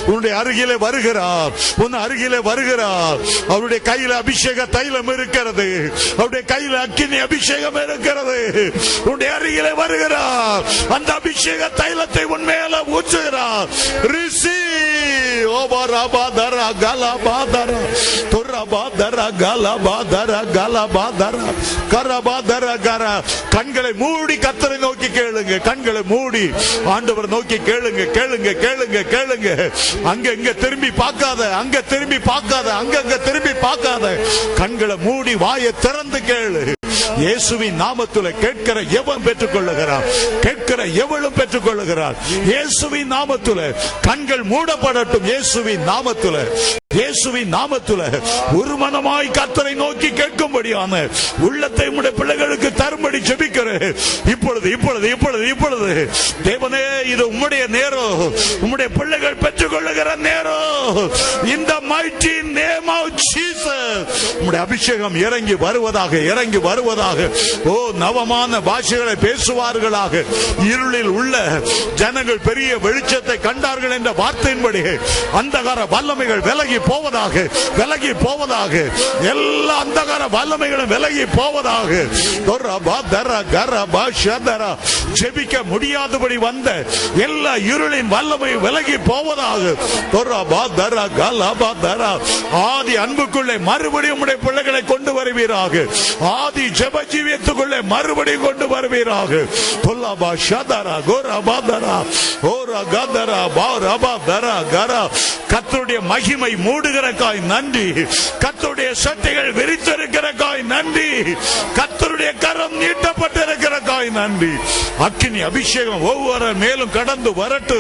உன்னுடைய அருகிலே வருகிறார், உன் அருகிலே வருகிறார். அவருடைய கையில அபிஷேக தைலம் இருக்கிறது, அவருடைய கையில அக்கினி அபிஷேகம் இருக்கிறது. உன்னுடைய அருகிலே வருகிறார், அந்த அபிஷேக தைலத்தை உன் மேல ஊற்றுகிறார். ரிசி ஓபரபதர கலபதர துர கண்களை மூடி கர்த்தரை நோக்கி கேளுங்க. கண்களை மூடி ஆண்டவர் நோக்கி கேளுங்க. கேளுங்க கேளுங்க கேளுங்க. அங்க இங்க திரும்பி பார்க்காத, அங்க திரும்பி பார்க்காத, அங்க திரும்பி பார்க்காத. கண்களை மூடி வாயை திறந்து கேளு. இயேசுவின் நாமத்திலே கேட்கிற எவன் பெற்றுக் கொள்ளுகிறார், கேட்கிற எவளும் பெற்றுக் கொள்ளுகிறார். இயேசுவின் நாமத்திலே கண்கள் மூடப்படட்டும். இயேசுவின் நாமத்திலே, இயேசுவின் நாமத்திலே ஒரு மனமாய் கர்த்தரை நோக்கி கேட்கும்படியான உள்ளத்தை உம்முடைய பிள்ளைகளுக்கு தரும்படி ஜெபிக்கிறேன். இப்பொழுது இப்பொழுது இப்பொழுது இப்பொழுது தேவனே, இது உம்முடைய நேரம். உம்முடைய பிள்ளைகள் பெற்றுக் கொள்ளுகிற நேரம். இந்த mighty name of Jesus, உம்முடைய அபிஷேகம் இறங்கி வருவதாக, இறங்கி வருவதாக. ஓ, நவமான பாஷைகளை பேசுவார்களாக. இருளில் உள்ள ஜனங்கள் பெரிய வெளிச்சத்தை கண்டார்கள் என்ற வார்த்தையின்படி அந்தகார வல்லமைகள் விலகி போவதாக, விலகி போவதாக. எல்லா அந்தகார வல்லமைகளும் விலகி போவதாக. ஜெபிக்க முடியாதபடி வந்த எல்லா இருளின் வல்லமை விலகி போவதாக. ஆதி அன்புக்குள்ளே மறுபடியும் உடைய பிள்ளைகளை கொண்டு வருவீராக. ஆதி ஜெப ஜீவியத்துக்குள்ளே மறுபடியும் கொண்டு வருவீராக. கர்த்தருடைய மகிமை மூடுகிறக்காய் நன்றி. கர்த்தருடைய சட்டைகள் விரித்திருக்கிறக்காய் நன்றி. கர்த்தருடைய கரம் நீட்டப்பட்டிருக்கிறக்காய் நன்றி. அக்கினி அபிஷேகம் ஒவ்வொரு மேலும் கடந்து வரட்டு.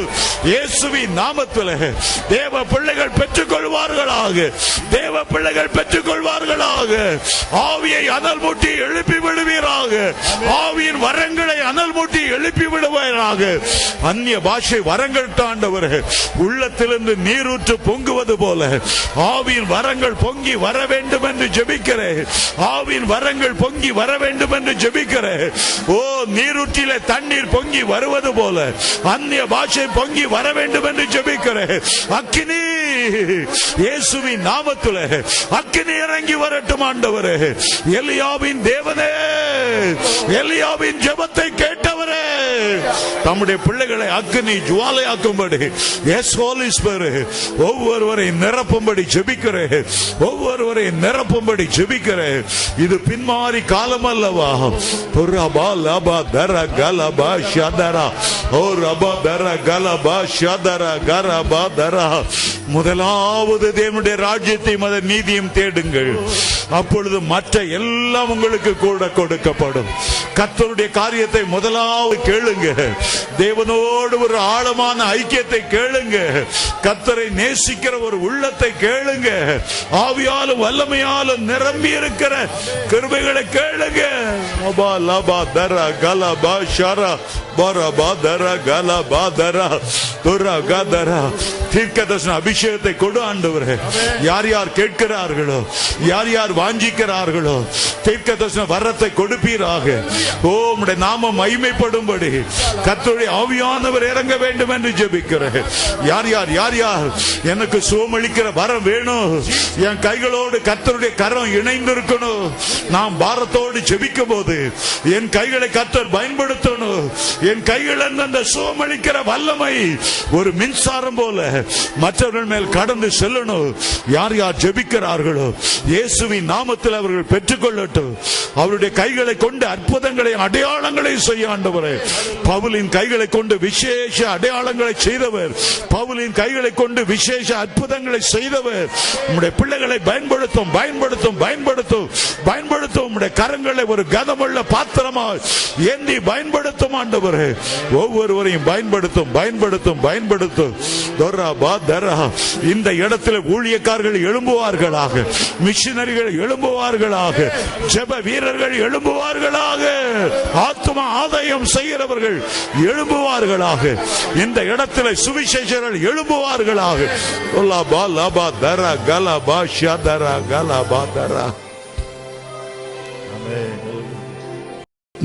இயேசுவின் நாமத்திலே தேவ பிள்ளைகள் பெற்றுக் கொள்வார்களாக. தேவ பிள்ளைகள் பெற்றுக் கொள்வார்களாக. ஆவியை அனல் மூட்டி எழுப்பி விடுவீராக. ஆவியின் வரங்களை அனல் மூட்டி எழுப்பி விடுவீராக. அந்நிய பாஷை வரங்கள் தாண்டவர் உள்ளத்திலிருந்து நீரூற்று பொங்குவது போல ஆவியின் வரங்கள் பொங்கி வர வேண்டும் என்று ஜெபிக்கிறேன். ஆவியின் வரங்கள் பொங்கி வர வேண்டும் என்று ஜெபிக்கிறேன். ஓ, நீரூற்றிலே தண்ணீர் பொங்கி வருவது போல அந்நிய பாஷை பொங்கி வர வேண்டும் என்று ஜெபிக்கிறேன். அக்கினி இயேசுவின் நாமத்திலே அக்கினி இறங்கி வரட்டும் ஆண்டவரே. எலியாவின் தேவனே, எலியாவின் ஜெபத்தை கேட்டவரே, தம்முடைய பிள்ளைகளை அக்கினி ஜுவாலையாக்கும்படி ஒவ்வொருவரை நிரப்பும்படி ஜெபிக்கிறேன். ஒவ்வொருவரை நிரப்பும்படி ஜெபிக்கிறேன். இது பின்மாறி காலம் அல்லவா? முதலாவது தேவனுடைய ராஜ்யத்தையும் அதன் நீதியும் தேடுங்கள், அப்பொழுது மற்ற எல்லாம் உங்களுக்கு கூட கொடுக்கப்படும். கர்த்தருடைய காரியத்தை முதலாவது கேளுங்க. தேவனோடு ஒரு ஆழமான ஐக்கியத்தை கேளுங்க. கர்த்தரை நேசிக்கிற ஒரு உள்ளத்தை கேளுங்க. ஆவியாலும் வல்லமையாலும் நிரம்பி இருக்கிற கிருபைகளை கேளுங்க. தீர்க்கதரிசன அபிஷேகத்தை கொடு ஆண்டவரே. யார் யார் கேட்கிறார்களோ, யார் யார் வாஞ்சிக்கிறார்களோ, தீர்க்கதரிசன வரத்தை கொடுப்பீராக. ஓ, உம்முடைய நாமம் மகிமைப்படும்படி கர்த்தருடைய ஆவியானவர் இறங்க வேண்டும் என்று ஜெபிக்கிறேன். யார் யார் யார் யார் எனக்கு சுகமளிக்கிற வரம் வேணும், என் கைகளோடு கர்த்தருடைய கரம் இணைந்திருக்கணும். நாம் பாரத்தோடு ஜெபிக்கும் போது என் கைகளை கர்த்தர் பயன்படுத்தணும். என் கைகள் அந்த சுகமளிக்கிற வல்லமை ஒரு மின்சாரம் போல மற்றவர்கள் மேல் கடந்து செல்லணும். யார் யார் ஜெபிக்கிறார்களோ இயேசுவின் நாமத்தில் அவர்கள் பெற்றுக்கொள்ளட்டும். அவருடைய கைகளை கொண்டு அற்புதங்களை அடையாளங்களை செய்ய ஆண்டவரே. பவுலின் கைகளை கொண்டு விசேஷ அடையாளங்களை செய்தவர், பவுலின் கைகளை கொண்டு விசேஷ அற்புதங்களை செய்தவர். உம்முடைய பிள்ளைகளை பயன்படுத்தும் பயன்படுத்தும் பயன்படுத்தும் பயன்படுத்தும். உம்முடைய கரங்களை ஒரு கனமுள்ள பாத்திரமாக ஏந்தி பயன்படுத்தும் ஆண்டவரே. ஒவ்வொருவரையும் பயன்படுத்தும் பயன்படுத்தும் பயன்படுத்தும். இந்த இடத்தில் ஊழியக்காரர்கள் எழும்புவார்களாக, மிஷனரிகள் எழும்புவார்களாக, ஜெப வீரர்கள் எழும்புவார்களாக, ஆத்தும ஆதாயம் செய்கிறவர்கள் எழும்புவார்களாக. இந்த இடத்தில் சுவிசேஷர்கள் எழும்புவார்களாக.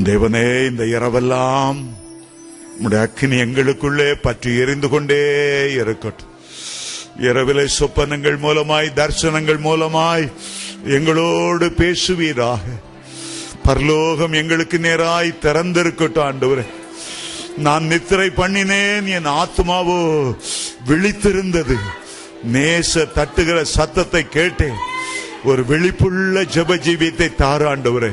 தேவனே, இந்த இரவெல்லாம் உம்முடைய அக்கினி எங்களுக்குள்ளே பற்றி எரிந்து கொண்டே இருக்கட்டும். இரவிலே சொப்பனங்கள் மூலமாய், தரிசனங்கள் மூலமாய் எங்களோடு பேசுவீராக. பரலோகம் எங்களுக்கு நேராய் திறந்திருக்கட்டும் ஆண்டவரே. நான் நித்திரை பண்ணினேன், என் ஆத்மாவோ விழித்திருந்தது. நேச தட்டுகிற சத்தத்தை கேட்டேன். ஒரு விழிப்புள்ள ஜெப ஜீவியத்தை தாரு ஆண்டவரே.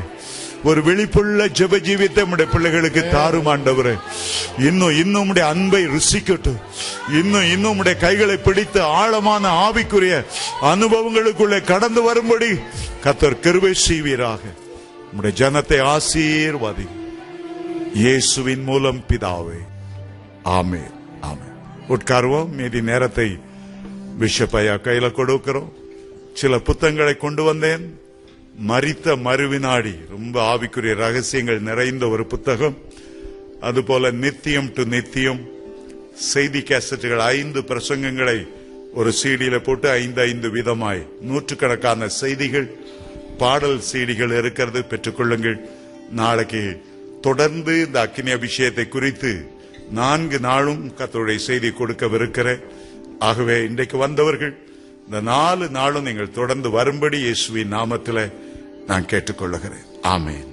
ஒரு விழிப்புள்ள ஜெப ஜீவியத்தை உம்முடைய பிள்ளைகளுக்கு தாரும் ஆண்டவரே. இன்னும் உம்முடைய அன்பை ருசிக்கட்டும். இன்னும் உம்முடைய கைகளை பிடித்து ஆழமான ஆவிக்குரிய அனுபவங்களுக்குள்ளே கடந்து வரும்படி கர்த்தர் கிருபை செய்வீராக. உம்முடைய ஜனத்தை ஆசீர்வதி. இயேசுவின் மூலம் பிதாவே, ஆமென். ஆமென். உட்காருவோம். மீதி நேரத்தை பிஷப் ஐயா கையில கொடுக்கிறோம். சில புத்தகங்களை கொண்டு வந்தேன். மரித்த மறுவினாடி, ரொம்ப ஆவிக்குரிய ரகசியங்கள் நிறைந்த ஒரு புத்தகம். அதுபோல நித்தியம் டு நித்தியம் செய்தி கேசட்டுகள் 5 பிரசங்கங்களை ஒரு சீடியில போட்டு 5 விதமாய் நூற்றுக்கணக்கான செய்திகள், பாடல் சீடிகள் இருக்கிறது. பெற்றுக்கொள்ளுங்கள். நாளைக்கு தொடர்ந்து இந்த அக்கினி அபிஷேகத்தை குறித்து 4 நாளும் கர்த்தருடைய செய்தி கொடுக்கவிருக்கிறேன். ஆகவே இன்றைக்கு வந்தவர்கள் இந்த 4 நாளும் நீங்கள் தொடர்ந்து வரும்படி இயேசுவின் நாமத்திலே நான் கேட்டுக்கொள்ளுகிறேன். ஆமென்.